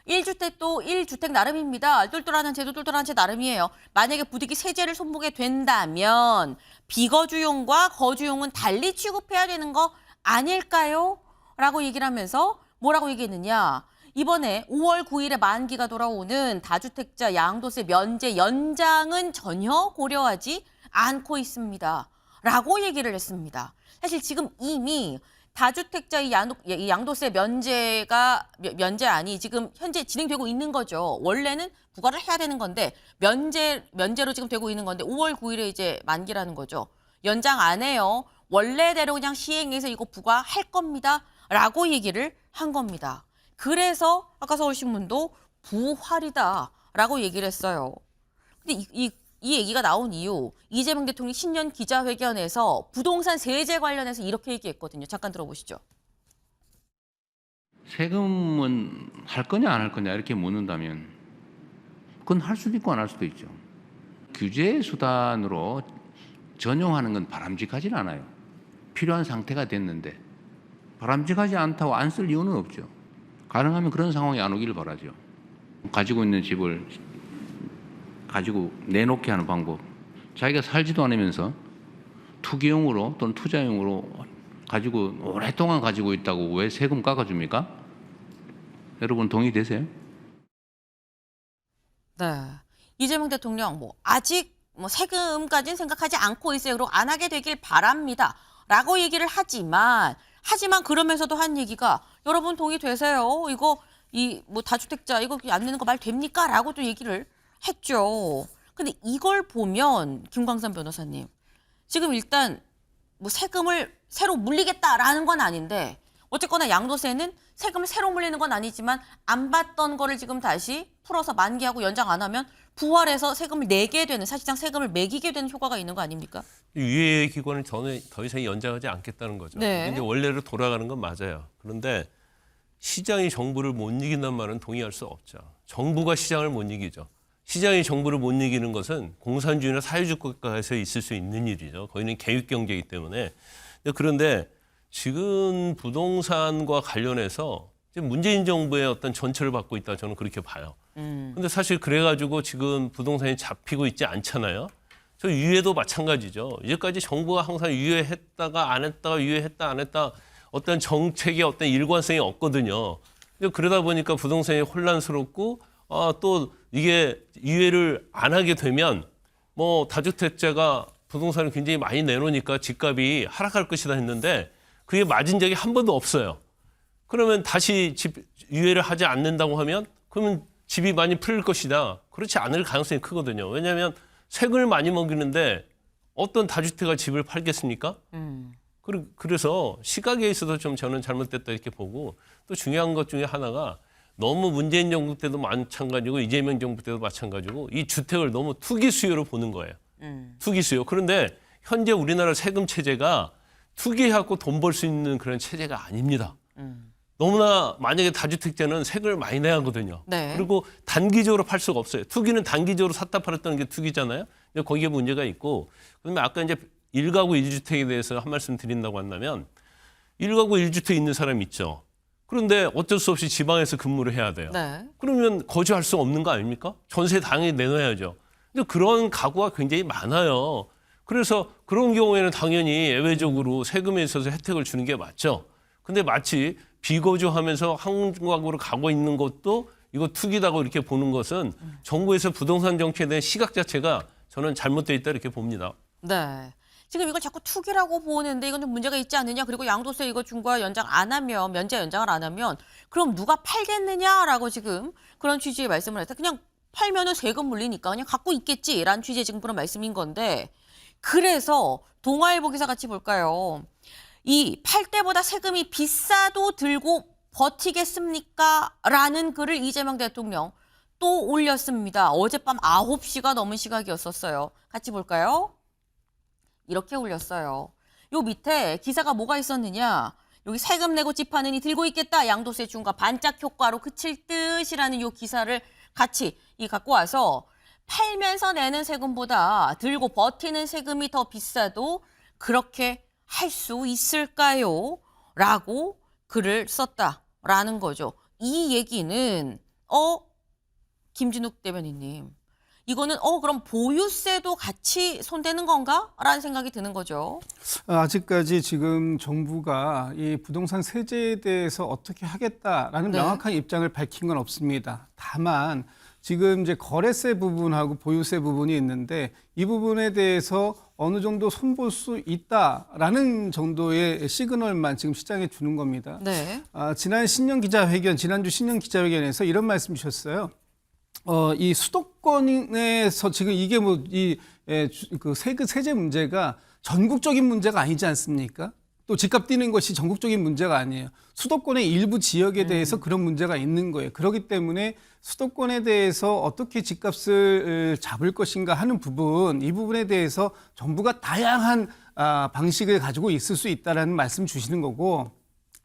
1주택도 1주택 나름입니다. 똘똘한 채도 똘똘한 채 나름이에요. 만약에 부득이 세제를 손보게 된다면 비거주용과 거주용은 달리 취급해야 되는 거 아닐까요? 라고 얘기를 하면서 뭐라고 얘기했느냐? 이번에 5월 9일에 만기가 돌아오는 다주택자 양도세 면제 연장은 전혀 고려하지 않고 있습니다. 라고 얘기를 했습니다. 사실 지금 이미 다주택자 이 양도세 면제안이 지금 현재 진행되고 있는 거죠. 원래는 부과를 해야 되는 건데 면제로 지금 되고 있는 건데 5월 9일에 이제 만기라는 거죠. 연장 안 해요. 원래대로 그냥 시행해서 이거 부과할 겁니다. 라고 얘기를 한 겁니다. 그래서 아까 서울신문도 부활이다 라고 얘기를 했어요. 근데 이 얘기가 나온 이유, 이재명 대통령이 신년 기자회견에서 부동산 세제 관련해서 이렇게 얘기했거든요. 잠깐 들어보시죠. 세금은 할 거냐 안 할 거냐 이렇게 묻는다면 그건 할 수도 있고 안 할 수도 있죠. 규제 수단으로 전용하는 건 바람직하진 않아요. 필요한 상태가 됐는데 바람직하지 않다고 안 쓸 이유는 없죠. 가능하면 그런 상황이 안 오기를 바라죠. 가지고 있는 집을 가지고 내놓게 하는 방법. 자기가 살지도 않으면서 투기용으로 또는 투자용으로 가지고 오랫동안 가지고 있다고 왜 세금 깎아줍니까? 여러분 동의되세요? 네. 이재명 대통령 아직 세금까지는 생각하지 않고 있어요. 그리고 안 하게 되길 바랍니다. 라고 얘기를 하지만 그러면서도 한 얘기가 여러분 동의되세요? 이거 다주택자 이거 안 내는 거 말 됩니까? 라고 또 얘기를 했죠. 근데 이걸 보면 김광삼 변호사님 지금 일단 세금을 새로 물리겠다라는 건 아닌데 어쨌거나 양도세는 세금을 새로 물리는 건 아니지만 안 받던 거를 지금 다시 풀어서 만기하고 연장 안 하면 부활해서 세금을 내게 되는 사실상 세금을 매기게 되는 효과가 있는 거 아닙니까? 유예 기관을 더 이상 연장하지 않겠다는 거죠. 네. 근데 원래로 돌아가는 건 맞아요. 그런데 시장이 정부를 못 이긴다는 말은 동의할 수 없죠. 정부가 시장을 못 이기죠. 시장이 정부를 못 이기는 것은 공산주의나 사회주의 국가에서 있을 수 있는 일이죠. 거기는 계획경제이기 때문에. 그런데 지금 부동산과 관련해서 문재인 정부의 어떤 전철을 받고 있다 저는 그렇게 봐요. 근데 사실 그래가지고 지금 부동산이 잡히고 있지 않잖아요. 저 유예도 마찬가지죠. 이제까지 정부가 항상 유예했다가 안 했다가 유예했다 안 했다 어떤 정책의 어떤 일관성이 없거든요. 그러다 보니까 부동산이 혼란스럽고 또 이게 유예를 안 하게 되면 다주택자가 부동산을 굉장히 많이 내놓으니까 집값이 하락할 것이다 했는데 그게 맞은 적이 한 번도 없어요. 그러면 다시 집 유예를 하지 않는다고 하면 그러면 집이 많이 풀릴 것이다. 그렇지 않을 가능성이 크거든요. 왜냐하면 세금을 많이 먹이는데 어떤 다주택가 집을 팔겠습니까? 그래서 시각에 있어서 좀 저는 잘못됐다 이렇게 보고 또 중요한 것 중에 하나가 너무 문재인 정부 때도 마찬가지고 이재명 정부 때도 마찬가지고 이 주택을 너무 투기 수요로 보는 거예요. 투기 수요. 그런데 현재 우리나라 세금 체제가 투기해갖고 돈 벌 수 있는 그런 체제가 아닙니다. 너무나 만약에 다주택자는 세금을 많이 내야 하거든요. 네. 그리고 단기적으로 팔 수가 없어요. 투기는 단기적으로 샀다 팔았다는 게 투기잖아요. 근데 거기에 문제가 있고 그다음에 아까 이제 1가구 1주택에 대해서 한 말씀 드린다고 한다면 1가구 1주택 있는 사람이 있죠. 그런데 어쩔 수 없이 지방에서 근무를 해야 돼요. 네. 그러면 거주할 수 없는 거 아닙니까? 전세 당연히 내놔야죠. 근데 그런 가구가 굉장히 많아요. 그래서 그런 경우에는 당연히 예외적으로 세금에 있어서 혜택을 주는 게 맞죠. 근데 마치 비거주하면서 한국으로 가고 있는 것도 이거 투기다고 이렇게 보는 것은 정부에서 부동산 정책에 대한 시각 자체가 저는 잘못되어 있다 이렇게 봅니다. 네. 지금 이걸 자꾸 투기라고 보는데 이건 좀 문제가 있지 않느냐. 그리고 양도세 이거 중과 연장 안 하면, 면제 연장을 안 하면 그럼 누가 팔겠느냐라고 지금 그런 취지의 말씀을 했다. 그냥 팔면은 세금 물리니까 그냥 갖고 있겠지라는 취지의 지금 그런 말씀인 건데, 그래서 동아일보 기사 같이 볼까요? 이 팔 때보다 세금이 비싸도 들고 버티겠습니까? 라는 글을 이재명 대통령 또 올렸습니다. 어젯밤 9시가 넘은 시각이었었어요. 같이 볼까요? 이렇게 올렸어요. 요 밑에 기사가 뭐가 있었느냐? 여기 세금 내고 집하는 이 들고 있겠다. 양도세 중과 반짝 효과로 그칠 듯이라는 요 기사를 같이 갖고 와서 팔면서 내는 세금보다 들고 버티는 세금이 더 비싸도 그렇게 할 수 있을까요? 라고 글을 썼다라는 거죠. 이 얘기는 김진욱 대변인님, 이거는 그럼 보유세도 같이 손대는 건가? 라는 생각이 드는 거죠. 아직까지 지금 정부가 이 부동산 세제에 대해서 어떻게 하겠다라는 네. 명확한 입장을 밝힌 건 없습니다. 다만 지금 이제 거래세 부분하고 보유세 부분이 있는데 이 부분에 대해서 어느 정도 손볼 수 있다라는 정도의 시그널만 지금 시장에 주는 겁니다. 네. 지난주 신년 기자회견에서 이런 말씀 주셨어요. 이 수도권에서 지금 이게 그 세제 문제가 전국적인 문제가 아니지 않습니까? 또 집값 뛰는 것이 전국적인 문제가 아니에요. 수도권의 일부 지역에 대해서 그런 문제가 있는 거예요. 그렇기 때문에 수도권에 대해서 어떻게 집값을 잡을 것인가 하는 부분, 이 부분에 대해서 정부가 다양한 방식을 가지고 있을 수 있다라는 말씀 주시는 거고,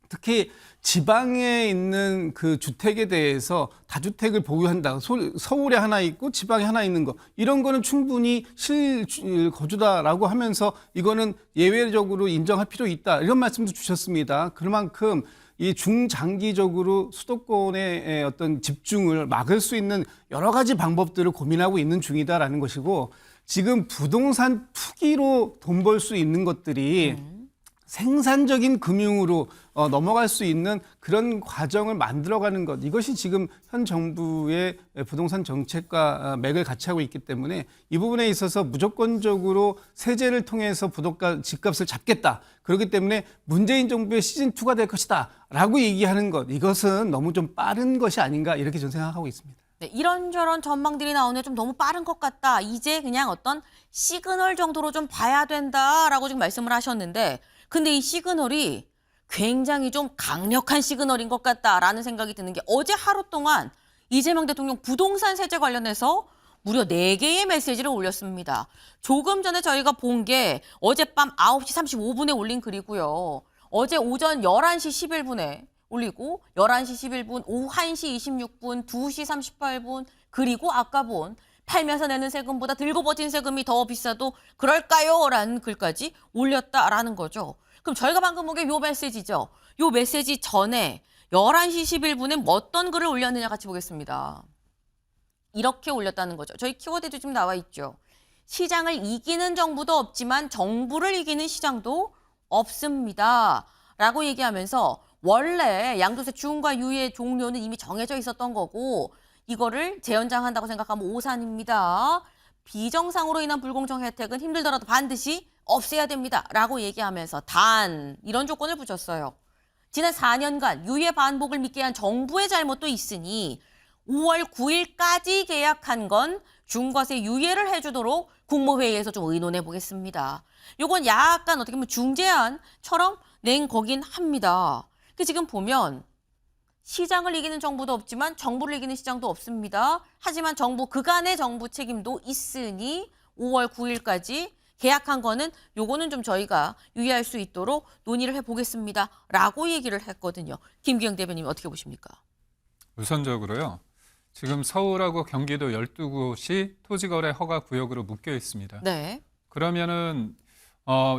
특히 지방에 있는 그 주택에 대해서 다주택을 보유한다. 서울에 하나 있고 지방에 하나 있는 거. 이런 거는 충분히 실거주다라고 하면서 이거는 예외적으로 인정할 필요 있다. 이런 말씀도 주셨습니다. 그만큼 이 중장기적으로 수도권의 어떤 집중을 막을 수 있는 여러 가지 방법들을 고민하고 있는 중이다라는 것이고, 지금 부동산 투기로 돈 벌 수 있는 것들이 생산적인 금융으로 넘어갈 수 있는 그런 과정을 만들어가는 것, 이것이 지금 현 정부의 부동산 정책과 맥을 같이 하고 있기 때문에 이 부분에 있어서 무조건적으로 세제를 통해서 집값을 잡겠다. 그렇기 때문에 문재인 정부의 시즌2가 될 것이다 라고 얘기하는 것, 이것은 너무 좀 빠른 것이 아닌가 이렇게 저는 생각하고 있습니다. 네, 이런저런 전망들이 나오는데 좀 너무 빠른 것 같다. 이제 그냥 어떤 시그널 정도로 좀 봐야 된다라고 지금 말씀을 하셨는데, 근데 이 시그널이 굉장히 좀 강력한 시그널인 것 같다라는 생각이 드는 게, 어제 하루 동안 이재명 대통령 부동산 세제 관련해서 무려 4개의 메시지를 올렸습니다. 조금 전에 저희가 본 게 어젯밤 9시 35분에 올린 글이고요. 어제 오전 11시 11분에 올리고 11시 11분, 오후 1시 26분, 2시 38분, 그리고 아까 본 팔면서 내는 세금보다 들고 버틴 세금이 더 비싸도 그럴까요? 라는 글까지 올렸다라는 거죠. 그럼 저희가 방금 본 게 요 메시지죠. 요 메시지 전에 11시 11분에 어떤 글을 올렸느냐 같이 보겠습니다. 이렇게 올렸다는 거죠. 저희 키워드도 지금 나와 있죠. 시장을 이기는 정부도 없지만 정부를 이기는 시장도 없습니다. 라고 얘기하면서 원래 양도세 중과 유예 종료는 이미 정해져 있었던 거고, 이거를 재연장한다고 생각하면 오산입니다. 비정상으로 인한 불공정 혜택은 힘들더라도 반드시 없애야 됩니다. 라고 얘기하면서 단 이런 조건을 붙였어요. 지난 4년간 유예 반복을 믿게 한 정부의 잘못도 있으니 5월 9일까지 계약한 건 중과세 유예를 해주도록 국무회의에서 좀 의논해 보겠습니다. 요건 약간 어떻게 보면 중재안처럼 낸 거긴 합니다. 지금 보면 시장을 이기는 정부도 없지만 정부를 이기는 시장도 없습니다. 하지만 정부 그간의 정부 책임도 있으니 5월 9일까지 계약한 거는 요거는 좀 저희가 유의할 수 있도록 논의를 해보겠습니다. 라고 얘기를 했거든요. 김기영 대변인 어떻게 보십니까? 우선적으로요. 지금 서울하고 경기도 12곳이 토지거래 허가 구역으로 묶여 있습니다. 네. 그러면은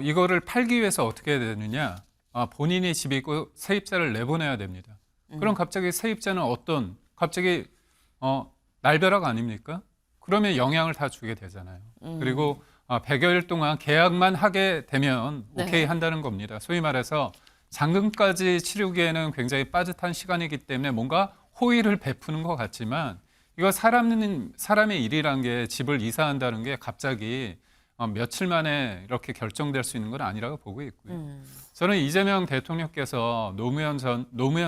이거를 팔기 위해서 어떻게 해야 되느냐? 본인이 집이 있고 세입자를 내보내야 됩니다. 그럼 갑자기 세입자는 갑자기 날벼락 아닙니까? 그러면 영향을 다 주게 되잖아요. 그리고 100여일 동안 계약만 하게 되면 오케이 한다는 겁니다. 소위 말해서 잔금까지 치르기에는 굉장히 빠듯한 시간이기 때문에 뭔가 호의를 베푸는 것 같지만 이거 사람의 일이란 게 집을 이사한다는 게 갑자기 며칠 만에 이렇게 결정될 수 있는 건 아니라고 보고 있고요. 저는 이재명 대통령께서 노무현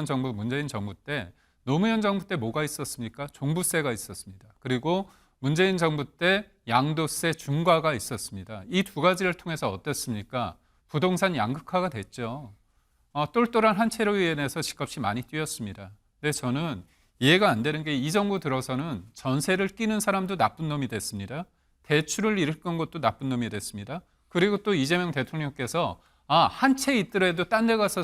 정부, 문재인 정부 때 노무현 정부 때 뭐가 있었습니까? 종부세가 있었습니다. 그리고 문재인 정부 때 양도세 중과가 있었습니다. 이 두 가지를 통해서 어땠습니까? 부동산 양극화가 됐죠. 똘똘한 한 채로 인해서 집값이 많이 뛰었습니다. 근데 저는 이해가 안 되는 게 이 정부 들어서는 전세를 끼는 사람도 나쁜 놈이 됐습니다. 대출을 일으킨 것도 나쁜 놈이 됐습니다. 그리고 또 이재명 대통령께서 한 채 있더라도 딴 데 가서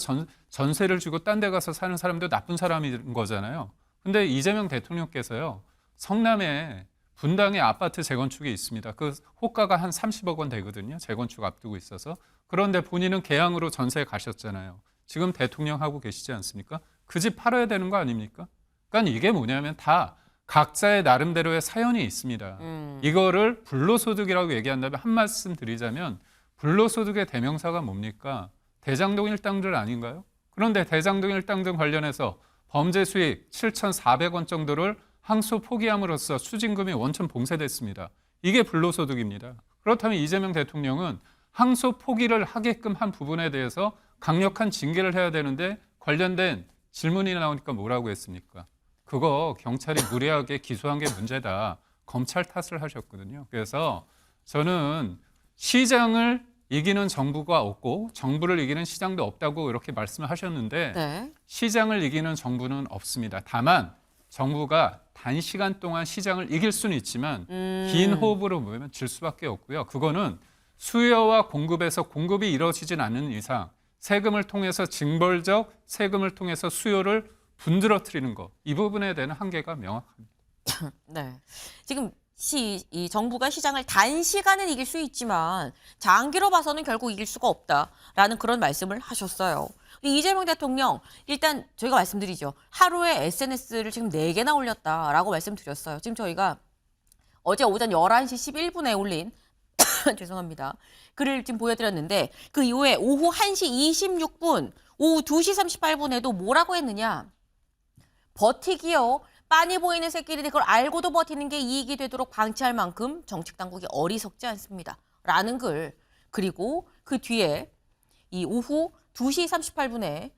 전세를 주고 딴 데 가서 사는 사람도 나쁜 사람인 거잖아요. 근데 이재명 대통령께서요, 성남에 분당에 아파트 재건축이 있습니다. 그 호가가 한 30억 원 되거든요. 재건축 앞두고 있어서. 그런데 본인은 계양으로 전세에 가셨잖아요. 지금 대통령 하고 계시지 않습니까? 그 집 팔아야 되는 거 아닙니까? 그러니까 이게 뭐냐면 다 각자의 나름대로의 사연이 있습니다. 이거를 불로소득이라고 얘기한다면 한 말씀 드리자면 불로소득의 대명사가 뭡니까? 대장동 일당들 아닌가요? 그런데 대장동 일당들 관련해서 범죄 수익 7,400원 정도를 항소 포기함으로써 추징금이 원천 봉쇄됐습니다. 이게 불로소득입니다. 그렇다면 이재명 대통령은 항소 포기를 하게끔 한 부분에 대해서 강력한 징계를 해야 되는데 관련된 질문이 나오니까 뭐라고 했습니까? 그거 경찰이 무리하게 기소한 게 문제다. 검찰 탓을 하셨거든요. 그래서 저는 시장을 이기는 정부가 없고 정부를 이기는 시장도 없다고 이렇게 말씀을 하셨는데 네. 시장을 이기는 정부는 없습니다. 다만 정부가 단시간 동안 시장을 이길 수는 있지만 긴 호흡으로 보면 질 수밖에 없고요. 그거는 수요와 공급에서 공급이 이루어지진 않는 이상 세금을 통해서 징벌적 세금을 통해서 수요를 분들어뜨리는 것, 이 부분에 대한 한계가 명확합니다. 네. 지금 이 정부가 시장을 단시간은 이길 수 있지만 장기로 봐서는 결국 이길 수가 없다라는 그런 말씀을 하셨어요. 이재명 대통령 일단 저희가 말씀드리죠. 하루에 SNS를 지금 4개나 올렸다라고 말씀드렸어요. 지금 저희가 어제 오전 11시 11분에 올린 죄송합니다. 글을 지금 보여드렸는데 그 이후에 오후 1시 26분, 오후 2시 38분에도 뭐라고 했느냐. 버티기요. 빤히 보이는 새끼들이 그걸 알고도 버티는 게 이익이 되도록 방치할 만큼 정책 당국이 어리석지 않습니다. 라는 글. 그리고 그 뒤에 이 오후 2시 38분에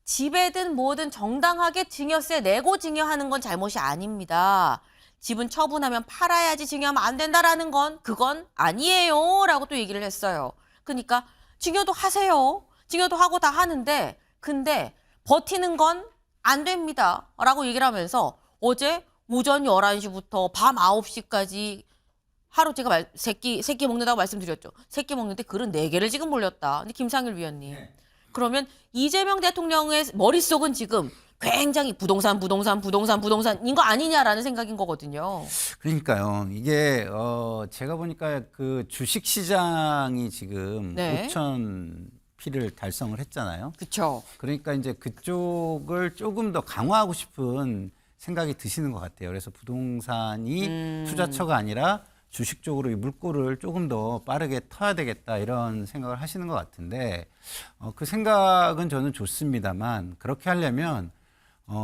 집에든 뭐든 정당하게 증여세 내고 증여하는 건 잘못이 아닙니다. 집은 처분하면 팔아야지 증여하면 안 된다라는 건 그건 아니에요. 라고 또 얘기를 했어요. 그러니까 증여도 하세요. 증여도 하고 다 하는데 근데 버티는 건 안 됩니다. 라고 얘기를 하면서 어제 오전 11시부터 밤 9시까지 하루 제가 새끼 먹는다고 말씀드렸죠. 새끼 먹는데 글은 4개를 지금 올렸다. 근데 김상일 위원님. 그러면 이재명 대통령의 머릿속은 지금 굉장히 부동산인 거 아니냐라는 생각인 거거든요. 그러니까요. 이게 제가 보니까 그 주식 시장이 지금 네. 5천 피를 달성을 했잖아요. 그렇죠. 그러니까 이제 그쪽을 조금 더 강화하고 싶은 생각이 드시는 것 같아요. 그래서 부동산이 투자처가 아니라 주식 쪽으로 이 물꼬를 조금 더 빠르게 터야 되겠다 이런 생각을 하시는 것 같은데 그 생각은 저는 좋습니다만 그렇게 하려면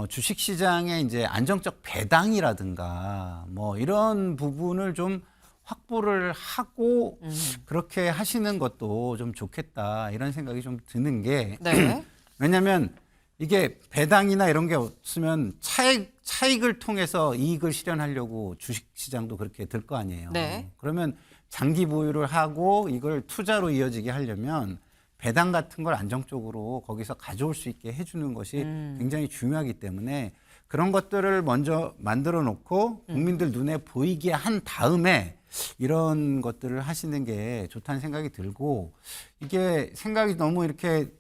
주식 시장의 이제 안정적 배당이라든가 뭐 이런 부분을 좀 확보를 하고 그렇게 하시는 것도 좀 좋겠다 이런 생각이 좀 드는 게 네. 왜냐하면 이게 배당이나 이런 게 없으면 차익을 통해서 이익을 실현하려고 주식시장도 그렇게 될 거 아니에요. 네. 그러면 장기 보유를 하고 이걸 투자로 이어지게 하려면 배당 같은 걸 안정적으로 거기서 가져올 수 있게 해주는 것이 굉장히 중요하기 때문에 그런 것들을 먼저 만들어 놓고 국민들 눈에 보이게 한 다음에 이런 것들을 하시는 게 좋다는 생각이 들고 이게 생각이 너무 이렇게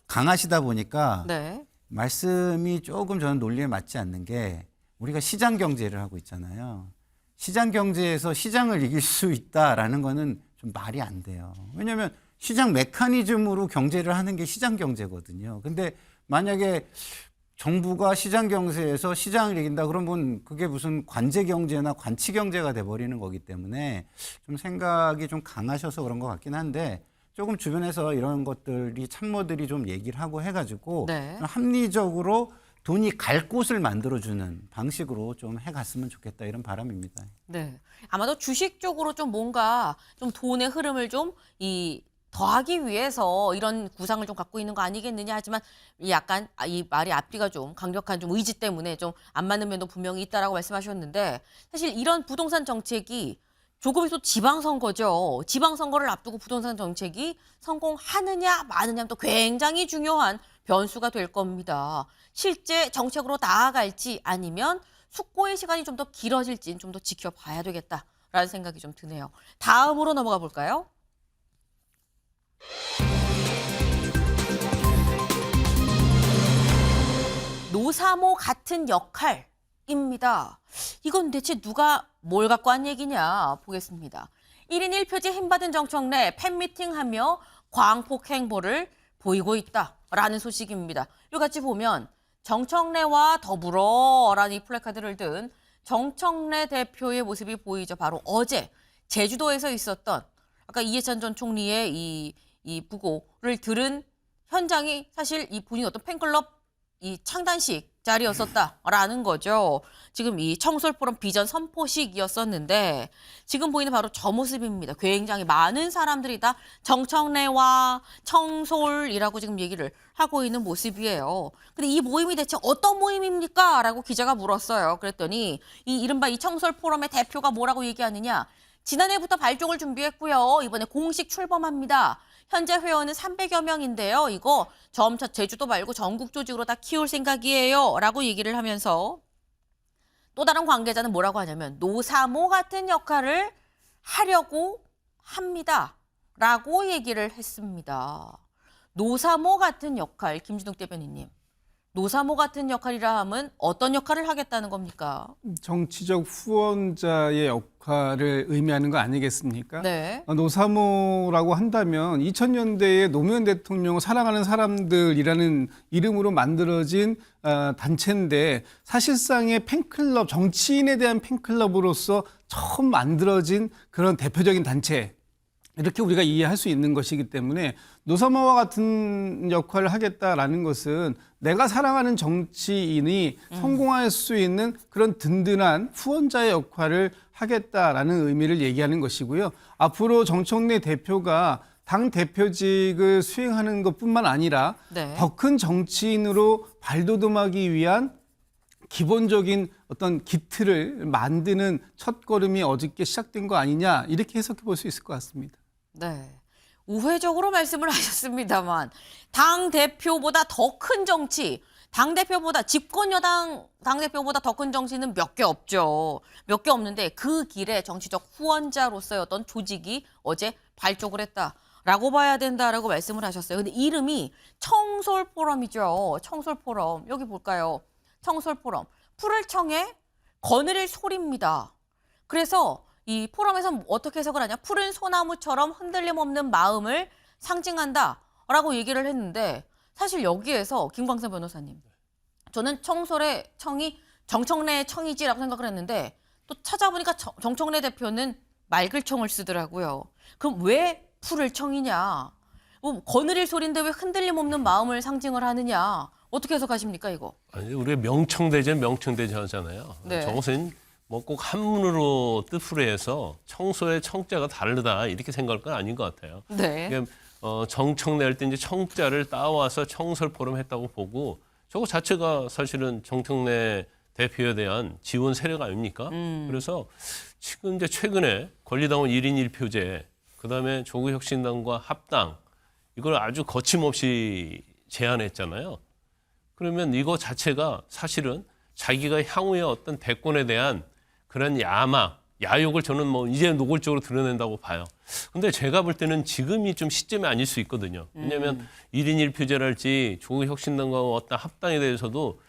강하시다 보니까 네. 말씀이 조금 저는 논리에 맞지 않는 게 우리가 시장 경제를 하고 있잖아요. 시장 경제에서 시장을 이길 수 있다라는 거는 좀 말이 안 돼요. 왜냐하면 시장 메커니즘으로 경제를 하는 게 시장 경제거든요. 근데 만약에 정부가 시장 경제에서 시장을 이긴다 그러면 그게 무슨 관제 경제나 관치 경제가 돼버리는 거기 때문에 좀 생각이 좀 강하셔서 그런 것 같긴 한데 조금 주변에서 이런 것들이 참모들이 좀 얘기를 하고 해가지고 네. 합리적으로 돈이 갈 곳을 만들어주는 방식으로 좀 해갔으면 좋겠다 이런 바람입니다. 네. 아마도 주식 쪽으로 좀 뭔가 좀 돈의 흐름을 좀 더하기 위해서 이런 구상을 좀 갖고 있는 거 아니겠느냐 하지만 약간 이 말이 앞뒤가 좀 강력한 좀 의지 때문에 좀 안 맞는 면도 분명히 있다라고 말씀하셨는데 사실 이런 부동산 정책이 조금 있어도 지방선거죠. 지방선거를 앞두고 부동산 정책이 성공하느냐 마느냐는 또 굉장히 중요한 변수가 될 겁니다. 실제 정책으로 나아갈지 아니면 숙고의 시간이 좀 더 길어질지는 좀 더 지켜봐야 되겠다라는 생각이 좀 드네요. 다음으로 넘어가 볼까요? 노사모 같은 역할입니다. 이건 대체 누가 뭘 갖고 한 얘기냐 보겠습니다. 1인 1표지 힘받은 정청래 팬미팅하며 광폭 행보를 보이고 있다라는 소식입니다. 이거 같이 보면 정청래와 더불어라는 이 플래카드를 든 정청래 대표의 모습이 보이죠. 바로 어제 제주도에서 있었던 아까 이해찬 전 총리의 이 부고를 들은 현장이 사실 이 본인 어떤 팬클럽 이 창단식 자리였었다라는 거죠. 지금 이 청솔 포럼 비전 선포식이었었는데 지금 보이는 바로 저 모습입니다. 굉장히 많은 사람들이 다 정청래와 청솔이라고 지금 얘기를 하고 있는 모습이에요. 근데 이 모임이 대체 어떤 모임입니까? 라고 기자가 물었어요. 그랬더니 이 이른바 이 청솔 포럼의 대표가 뭐라고 얘기하느냐. 지난해부터 발족을 준비했고요. 이번에 공식 출범합니다. 현재 회원은 300여 명인데요. 이거 점차 제주도 말고 전국 조직으로 다 키울 생각이에요. 라고 얘기를 하면서 또 다른 관계자는 뭐라고 하냐면 노사모 같은 역할을 하려고 합니다. 라고 얘기를 했습니다. 노사모 같은 역할, 김진욱 대변인님. 노사모 같은 역할이라 하면 어떤 역할을 하겠다는 겁니까? 정치적 후원자의 역할을 의미하는 거 아니겠습니까? 네. 노사모라고 한다면 2000년대에 노무현 대통령을 사랑하는 사람들이라는 이름으로 만들어진 단체인데 사실상의 팬클럽, 정치인에 대한 팬클럽으로서 처음 만들어진 그런 대표적인 단체. 이렇게 우리가 이해할 수 있는 것이기 때문에 노사모와 같은 역할을 하겠다라는 것은 내가 사랑하는 정치인이 성공할 수 있는 그런 든든한 후원자의 역할을 하겠다라는 의미를 얘기하는 것이고요. 앞으로 정청래 대표가 당 대표직을 수행하는 것뿐만 아니라 네. 더 큰 정치인으로 발돋움하기 위한 기본적인 어떤 기틀을 만드는 첫걸음이 어저께 시작된 거 아니냐 이렇게 해석해 볼 수 있을 것 같습니다. 네. 우회적으로 말씀을 하셨습니다만 당대표보다 더 큰 정치, 당대표보다 집권 여당 당대표보다 더 큰 정치는 몇 개 없죠. 몇 개 없는데 그 길에 정치적 후원자로서의 어떤 조직이 어제 발족을 했다라고 봐야 된다라고 말씀을 하셨어요. 근데 이름이 청솔포럼이죠. 청솔포럼. 여기 볼까요? 청솔포럼. 풀을 청해 거느릴 소리입니다. 그래서 이 포럼에서 어떻게 해석을 하냐? 푸른 소나무처럼 흔들림 없는 마음을 상징한다라고 얘기를 했는데 사실 여기에서 김광선 변호사님, 저는 청솔의 청이 정청래의 청이지라고 생각을 했는데 또 찾아보니까 정청래 대표는 맑을 청을 쓰더라고요. 그럼 왜 풀을 청이냐? 뭐 거느릴 소리인데 왜 흔들림 없는 마음을 상징을 하느냐? 어떻게 해석하십니까 이거? 아니 우리가 명청대전 하잖아요. 네. 저것은 뭐 꼭 한문으로 뜻으로 해서 청소의 청자가 다르다 이렇게 생각할 건 아닌 것 같아요. 네. 그러니까 정청래 할 때 이제 청자를 따와서 청설포럼 했다고 보고 저거 자체가 사실은 정청래 대표에 대한 지원 세력 아닙니까? 그래서 지금 이제 최근에 권리당원 1인 1표제, 그다음에 조국혁신당과 합당 이걸 아주 거침없이 제안했잖아요. 그러면 이거 자체가 사실은 자기가 향후에 어떤 대권에 대한 그런 야욕을 저는 뭐 이제 노골적으로 드러낸다고 봐요. 근데 제가 볼 때는 지금이 좀 시점이 아닐 수 있거든요. 왜냐하면 1인 1표제랄지 조국혁신당과 어떤 합당에 대해서도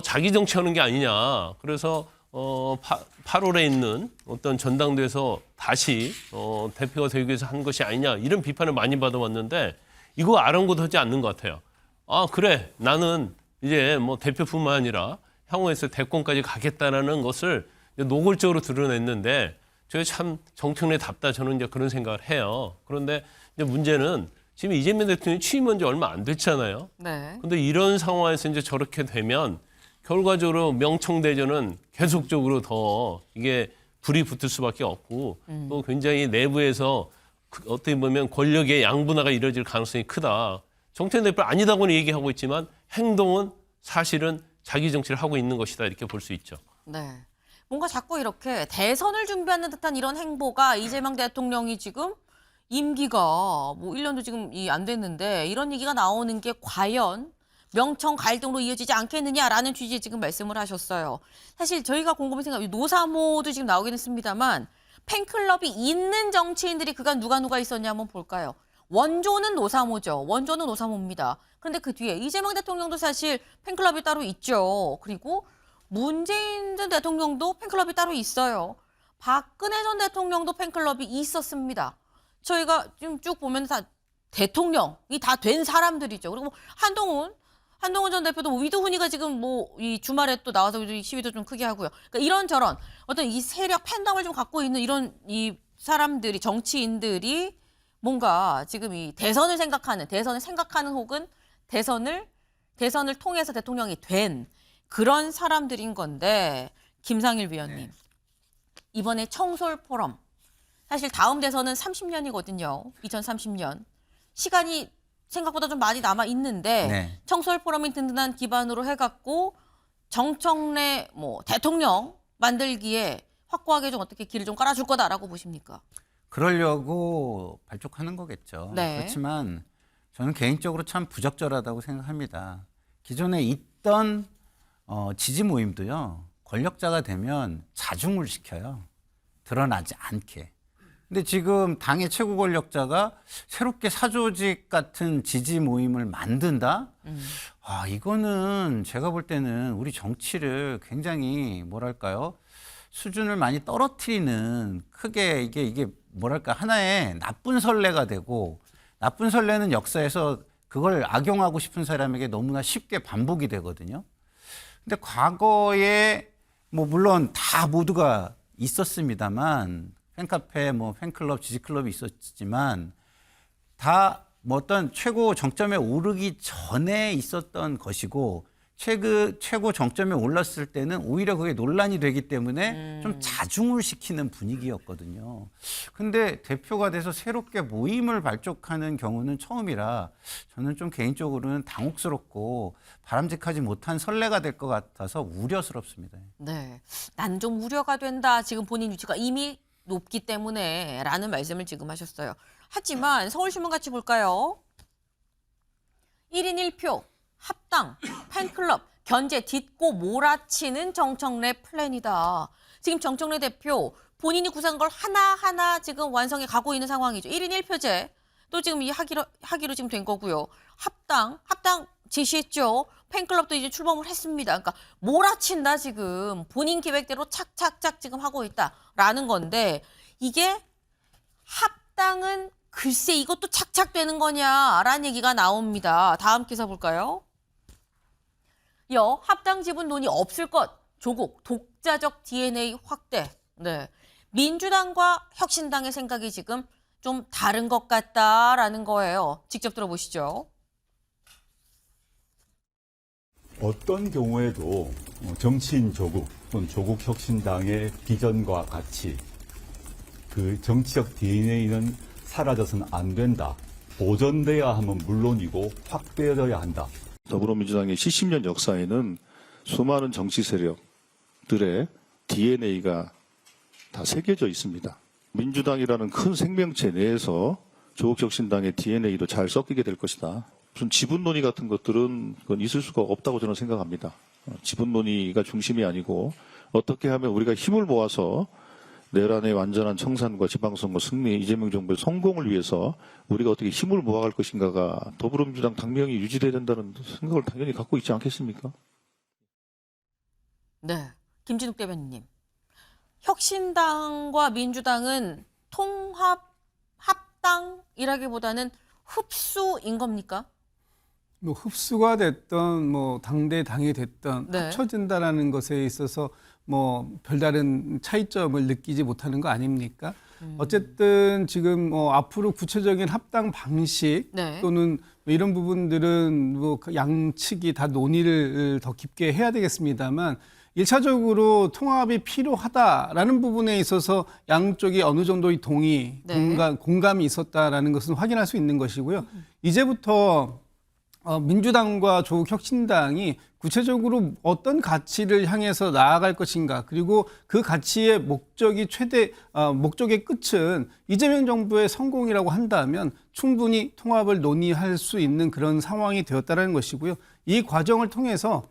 자기 정치하는 게 아니냐. 그래서 8월에 있는 어떤 전당대회에서 다시 대표가 되기 위해서 한 것이 아니냐. 이런 비판을 많이 받아왔는데 이거 아랑곳하지 않는 것 같아요. 아 그래 나는 이제 뭐 대표뿐만 아니라 향후에서 대권까지 가겠다라는 것을 노골적으로 드러냈는데 저게 참 정청래답다 저는 이제 그런 생각을 해요. 그런데 이제 문제는 지금 이재명 대통령이 취임한 지 얼마 안 됐잖아요. 네. 근데 이런 상황에서 이제 저렇게 되면 결과적으로 명청대전은 계속적으로 더 이게 불이 붙을 수밖에 없고 또 굉장히 내부에서 어떻게 보면 권력의 양분화가 이루어질 가능성이 크다. 정태인 대표 아니다고는 얘기하고 있지만 행동은 사실은 자기 정치를 하고 있는 것이다 이렇게 볼 수 있죠. 네. 뭔가 자꾸 이렇게 대선을 준비하는 듯한 이런 행보가 이재명 대통령이 지금 임기가 뭐 1년도 지금 안 됐는데 이런 얘기가 나오는 게 과연 명청 갈등으로 이어지지 않겠느냐라는 취지의 지금 말씀을 하셨어요. 사실 저희가 곰곰이 생각해 노사모도 지금 나오긴 했습니다만 팬클럽이 있는 정치인들이 그간 누가 있었냐 한번 볼까요? 원조는 노사모죠. 원조는 노사모입니다. 그런데 그 뒤에 이재명 대통령도 사실 팬클럽이 따로 있죠. 그리고 문재인 전 대통령도 팬클럽이 따로 있어요. 박근혜 전 대통령도 팬클럽이 있었습니다. 저희가 지금 쭉 보면 다 대통령이 다 된 사람들이죠. 그리고 한동훈 전 대표도 위드훈이가 지금 뭐 이 주말에 또 나와서 시위도 좀 크게 하고요. 그러니까 이런저런 어떤 이 세력 팬덤을 좀 갖고 있는 이런 이 사람들이 정치인들이 뭔가 지금 이 대선을 생각하는 혹은 대선을 통해서 대통령이 된 그런 사람들인 건데 김상일 위원님 이번에 청솔 포럼 사실 다음 대선은 30년이거든요. 2030년 시간이 생각보다 좀 많이 남아 있는데 청솔 포럼이 든든한 기반으로 해갖고 정청래 뭐 대통령 만들기에 확고하게 좀 어떻게 길을 좀 깔아줄 거다라고 보십니까? 그러려고 발족하는 거겠죠. 네. 그렇지만 저는 개인적으로 참 부적절하다고 생각합니다. 기존에 있던 지지 모임도요. 권력자가 되면 자중을 시켜요. 드러나지 않게. 근데 지금 당의 최고 권력자가 새롭게 사조직 같은 지지 모임을 만든다? 이거는 제가 볼 때는 우리 정치를 굉장히 뭐랄까요? 수준을 많이 떨어뜨리는 크게 이게 뭐랄까 하나의 나쁜 선례가 되고 나쁜 선례는 역사에서 그걸 악용하고 싶은 사람에게 너무나 쉽게 반복이 되거든요. 근데 과거에 뭐 물론 다 모두가 있었습니다만 팬카페, 뭐 팬클럽, 지지클럽이 있었지만 다 뭐 어떤 최고 정점에 오르기 전에 있었던 것이고 최고 정점에 올랐을 때는 오히려 그게 논란이 되기 때문에 좀 자중을 시키는 분위기였거든요. 근데 대표가 돼서 새롭게 모임을 발족하는 경우는 처음이라 저는 좀 개인적으로는 당혹스럽고 바람직하지 못한 선례가 될 것 같아서 우려스럽습니다. 네, 난 좀 우려가 된다. 지금 본인 위치가 이미 높기 때문에 라는 말씀을 지금 하셨어요. 하지만 서울신문 같이 볼까요? 1인 1표, 합당, 팬클럽, 견제 딛고 몰아치는 정청래 플랜이다. 지금 정청래 대표 본인이 구상한 걸 하나하나 지금 완성해 가고 있는 상황이죠. 1인 1표제 또 지금 이 하기로 지금 된 거고요. 합당 제시했죠. 팬클럽도 이제 출범을 했습니다. 그러니까 몰아친다 지금 본인 계획대로 착착착 지금 하고 있다라는 건데 이게 합당은 글쎄 이것도 착착되는 거냐라는 얘기가 나옵니다. 다음 기사 볼까요? 합당 지분 논의 없을 것, 조국, 독자적 DNA 확대. 네, 민주당과 혁신당의 생각이 지금 좀 다른 것 같다라는 거예요. 직접 들어보시죠. 어떤 경우에도 정치인 조국 또는 조국 혁신당의 비전과 같이 그 정치적 DNA는 사라져서는 안 된다. 보존돼야 하면 물론이고 확대되어야 한다. 더불어민주당의 70년 역사에는 수많은 정치 세력들의 DNA가 다 새겨져 있습니다. 민주당이라는 큰 생명체 내에서 조국혁신당의 DNA도 잘 섞이게 될 것이다. 무슨 지분 논의 같은 것들은 그건 있을 수가 없다고 저는 생각합니다. 지분 논의가 중심이 아니고 어떻게 하면 우리가 힘을 모아서 내란의 완전한 청산과 지방선거 승리, 이재명 정부의 성공을 위해서 우리가 어떻게 힘을 모아갈 것인가가 더불어민주당 당명이 유지돼야 된다는 생각을 당연히 갖고 있지 않겠습니까? 네, 김진욱 대변인님. 혁신당과 민주당은 통합, 합당이라기보다는 흡수인 겁니까? 뭐 흡수가 됐던 뭐 당이 됐던 합쳐진다라는 것에 있어서 뭐 별다른 차이점을 느끼지 못하는 거 아닙니까? 어쨌든 지금 앞으로 구체적인 합당 방식 네. 또는 이런 부분들은 그 양측이 다 논의를 더 깊게 해야 되겠습니다만 1차적으로 통합이 필요하다라는 부분에 있어서 양쪽이 어느 정도의 동의, 네. 공감이 있었다라는 것은 확인할 수 있는 것이고요. 이제부터 민주당과 조국혁신당이 구체적으로 어떤 가치를 향해서 나아갈 것인가, 그리고 그 가치의 목적의 끝은 이재명 정부의 성공이라고 한다면 충분히 통합을 논의할 수 있는 그런 상황이 되었다는 것이고요. 이 과정을 통해서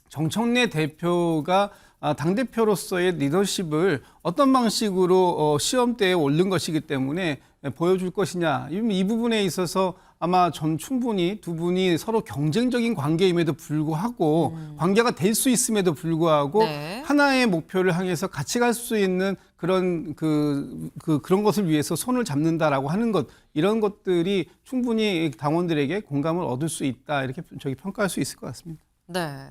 정청래 대표가 당대표로서의 리더십을 어떤 방식으로 시험대에 올린 것이기 때문에 보여줄 것이냐, 이 부분에 있어서 아마 전 충분히 두 분이 서로 경쟁적인 관계임에도 불구하고 관계가 될 수 있음에도 불구하고 네. 하나의 목표를 향해서 같이 갈 수 있는 그런 그런 것을 위해서 손을 잡는다라고 하는 것, 이런 것들이 충분히 당원들에게 공감을 얻을 수 있다, 이렇게 저기 평가할 수 있을 것 같습니다. 네.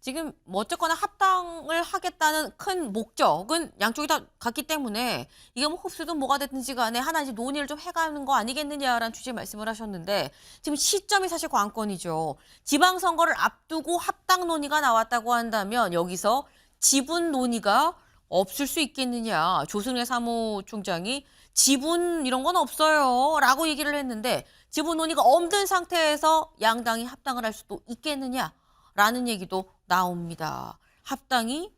지금 뭐 어쨌거나 합당을 하겠다는 큰 목적은 양쪽이 다 같기 때문에 이게 뭐 흡수든 뭐가 됐든지 간에 하나 이제 논의를 좀 해가는 거 아니겠느냐라는 취지의 말씀을 하셨는데, 지금 시점이 사실 관건이죠. 지방선거를 앞두고 합당 논의가 나왔다고 한다면 여기서 지분 논의가 없을 수 있겠느냐. 조승래 사무총장이 지분 이런 건 없어요 라고 얘기를 했는데, 지분 논의가 없는 상태에서 양당이 합당을 할 수도 있겠느냐라는 얘기도 나옵니다. 합당이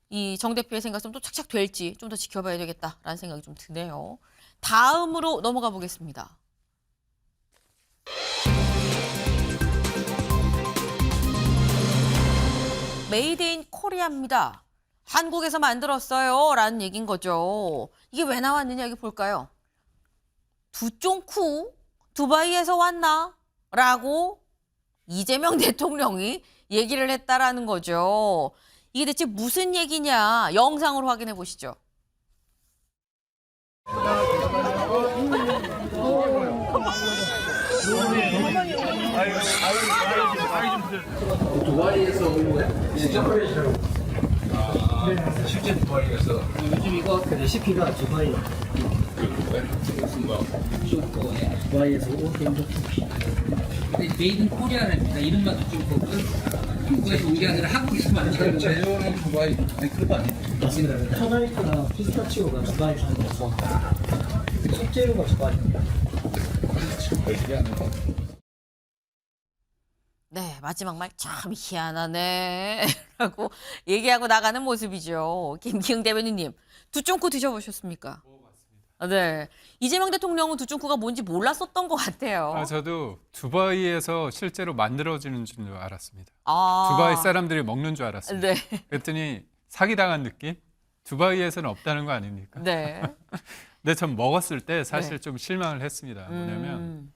이 정 대표의 생각처럼 또 착착 될지 좀 더 지켜봐야 되겠다라는 생각이 좀 드네요. 다음으로 넘어가 보겠습니다. 메이드 인 코리아입니다. 한국에서 만들었어요 라는 얘기인 거죠. 이게 왜 나왔느냐, 여기 볼까요? 두쫑쿠 두바이에서 왔나? 라고 이재명 대통령이 얘기를 했다라는 거죠. 이게 대체 무슨 얘기냐, 영상으로 확인해 보시죠. 두바이에서 온 거야? 실제 코리아시라고. 실제 두바이에서. 요즘 이거 레시피가 두바이. 두바이에서 온 근데 메이드 인 코리아라니까 이름만 두쫑코. 한국에서 온 게 아니라 한국에서 만든 재료는 두바이. 아니 그런 거 아니에요? 맞습니다. 터널리크나 피스타치오가 두바이에서 한 거라서 속재료가 두바이입니다. 네, 마지막 말 참 희한하네 라고 얘기하고 나가는 모습이죠. 김기흥 대변인님, 두쫑코 드셔보셨습니까? 네, 이재명 대통령은 두쫑코가 뭔지 몰랐었던 것 같아요. 저도 두바이에서 실제로 만들어지는 줄 알았습니다. 아. 두바이 사람들이 먹는 줄 알았습니다. 네. 그랬더니 사기당한 느낌? 두바이에서는 없다는 거 아닙니까? 네. 근데 전 먹었을 때 사실 네. 좀 실망을 했습니다. 뭐냐면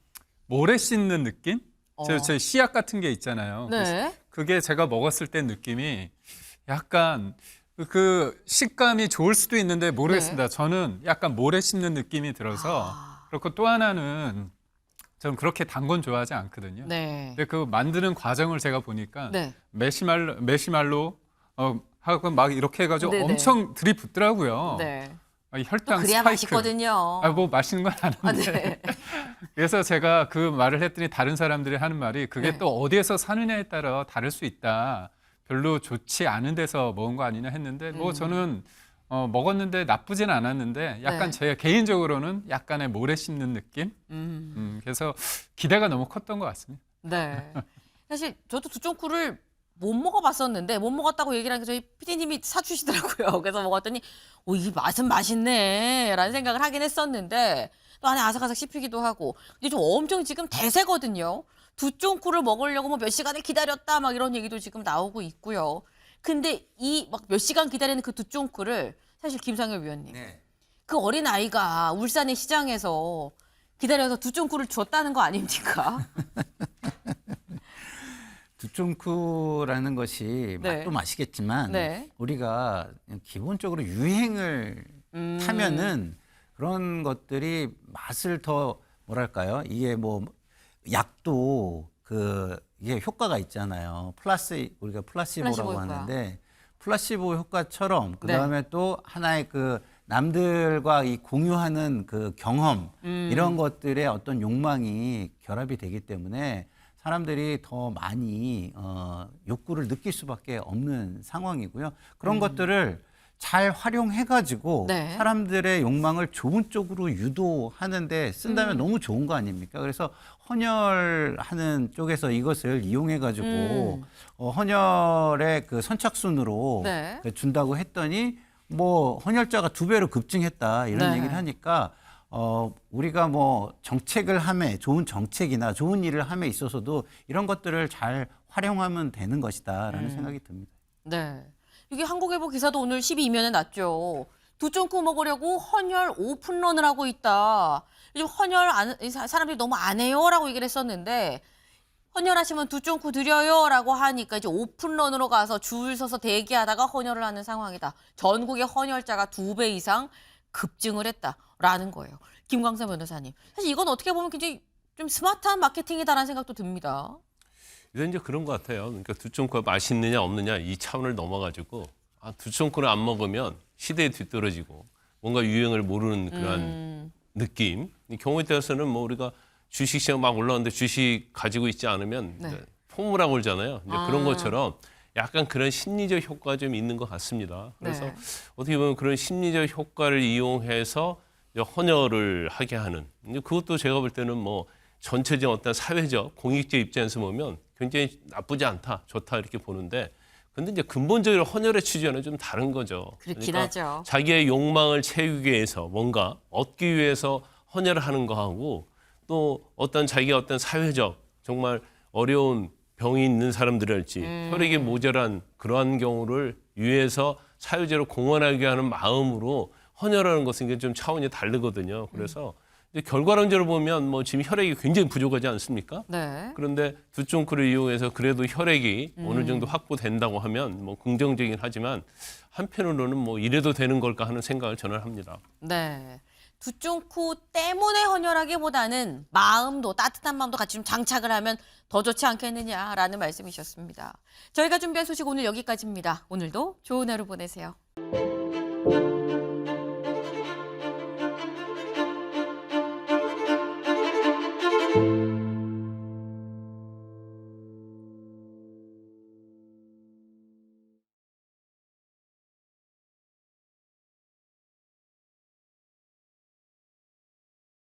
모래 씻는 느낌? 저 씨앗 같은 게 있잖아요. 네. 그게 제가 먹었을 때 느낌이 약간 그 식감이 좋을 수도 있는데 모르겠습니다. 네. 저는 약간 모래 씹는 느낌이 들어서. 그렇고 또 하나는 저는 그렇게 단 건 좋아하지 않거든요. 네. 근데 그 만드는 과정을 제가 보니까 네. 메시말로 하고 막 이렇게 해가지고 네네. 엄청 들이붓더라고요. 네. 혈당 그래야 스파이크. 맛있거든요. 뭐 맛있는 건 아는데. 네. 그래서 제가 그 말을 했더니 다른 사람들이 하는 말이 그게 네. 또 어디에서 사느냐에 따라 다를 수 있다. 별로 좋지 않은 데서 먹은 거 아니냐 했는데 뭐 저는 먹었는데 나쁘진 않았는데 약간 네. 제 개인적으로는 약간의 모래 씹는 느낌? 그래서 기대가 너무 컸던 것 같습니다. 네. 사실 저도 두쫑쿠를 못 먹어봤었는데 못 먹었다고 얘기를 하니까 저희 PD님이 사주시더라고요. 그래서 먹었더니 이 맛은 맛있네 라는 생각을 하긴 했었는데 또 안에 아삭아삭 씹히기도 하고, 근데 좀 엄청 지금 대세거든요. 두쫑쿠를 먹으려고 뭐 몇 시간을 기다렸다 막 이런 얘기도 지금 나오고 있고요. 근데 이 막 몇 시간 기다리는 그 두쫑쿠를 사실 김상엽 위원님, 그 어린 아이가 울산의 시장에서 기다려서 두쫑쿠를 줬다는 거 아닙니까? 두쫑쿠라는 것이 네. 맛도 맛있겠지만 네. 우리가 기본적으로 유행을 타면은 그런 것들이 맛을 더 뭐랄까요? 이게 뭐 약도 이게 효과가 있잖아요. 우리가 플라시보라고 플라시보 효과. 하는데 플라시보 효과처럼 그다음에 또 하나의 남들과 이 공유하는 그 경험 이런 것들의 어떤 욕망이 결합이 되기 때문에 사람들이 더 많이 욕구를 느낄 수밖에 없는 상황이고요. 그런 것들을 잘 활용해가지고 네. 사람들의 욕망을 좋은 쪽으로 유도하는데 쓴다면 너무 좋은 거 아닙니까? 그래서 헌혈하는 쪽에서 이것을 이용해가지고 헌혈의 그 선착순으로 네. 준다고 했더니 뭐 헌혈자가 2배로 급증했다 이런 네. 얘기를 하니까 우리가 뭐 정책을 함에 좋은 정책이나 좋은 일을 함에 있어서도 이런 것들을 잘 활용하면 되는 것이다라는 생각이 듭니다. 네. 이게 한국일보 기사도 오늘 12면에 났죠. 두쫑코 먹으려고 헌혈 오픈런을 하고 있다. 요즘 사람들이 너무 안 해요라고 얘기를 했었는데 헌혈하시면 두쫑코 드려요라고 하니까 이제 오픈런으로 가서 줄 서서 대기하다가 헌혈을 하는 상황이다. 전국의 헌혈자가 2배 이상 급증을 했다라는 거예요. 김광선 변호사님. 사실 이건 어떻게 보면 굉장히 좀 스마트한 마케팅이다라는 생각도 듭니다. 이건 이제 그런 것 같아요. 그러니까 두쫑코가 맛있느냐 없느냐 이 차원을 넘어가지고 두쫑코를 안 먹으면 시대에 뒤떨어지고 뭔가 유행을 모르는 그런 느낌. 이 경우에 따라서는 뭐 우리가 주식시장 막 올라오는데 주식 가지고 있지 않으면 네. 포무라고 그러잖아요. 이제 그런 것처럼 약간 그런 심리적 효과가 좀 있는 것 같습니다. 그래서 네. 어떻게 보면 그런 심리적 효과를 이용해서 이제 헌혈을 하게 하는. 이제 그것도 제가 볼 때는 뭐 전체적인 어떤 사회적 공익적 입장에서 보면 굉장히 나쁘지 않다, 좋다 이렇게 보는데, 근데 이제 근본적으로 헌혈의 취지와는 좀 다른 거죠. 그렇긴 하죠. 자기의 욕망을 채우기 위해서 뭔가 얻기 위해서 헌혈을 하는 거하고 또 어떤 자기가 어떤 사회적 정말 어려운 병이 있는 사람들일지 혈액이 모자란 그러한 경우를 위해서 사회적으로 공헌하게 하는 마음으로 헌혈하는 것은 이게 좀 차원이 다르거든요. 그래서 이제 결과론적으로 보면 뭐 지금 혈액이 굉장히 부족하지 않습니까? 네. 그런데 두쫑코를 이용해서 그래도 혈액이 어느 정도 확보된다고 하면 뭐 긍정적이긴 하지만 한편으로는 뭐 이래도 되는 걸까 하는 생각을 저는 합니다. 네. 두쫑코 때문에 헌혈하기보다는 마음도 따뜻한 마음도 같이 좀 장착을 하면 더 좋지 않겠느냐라는 말씀이셨습니다. 저희가 준비한 소식 오늘 여기까지입니다. 오늘도 좋은 하루 보내세요.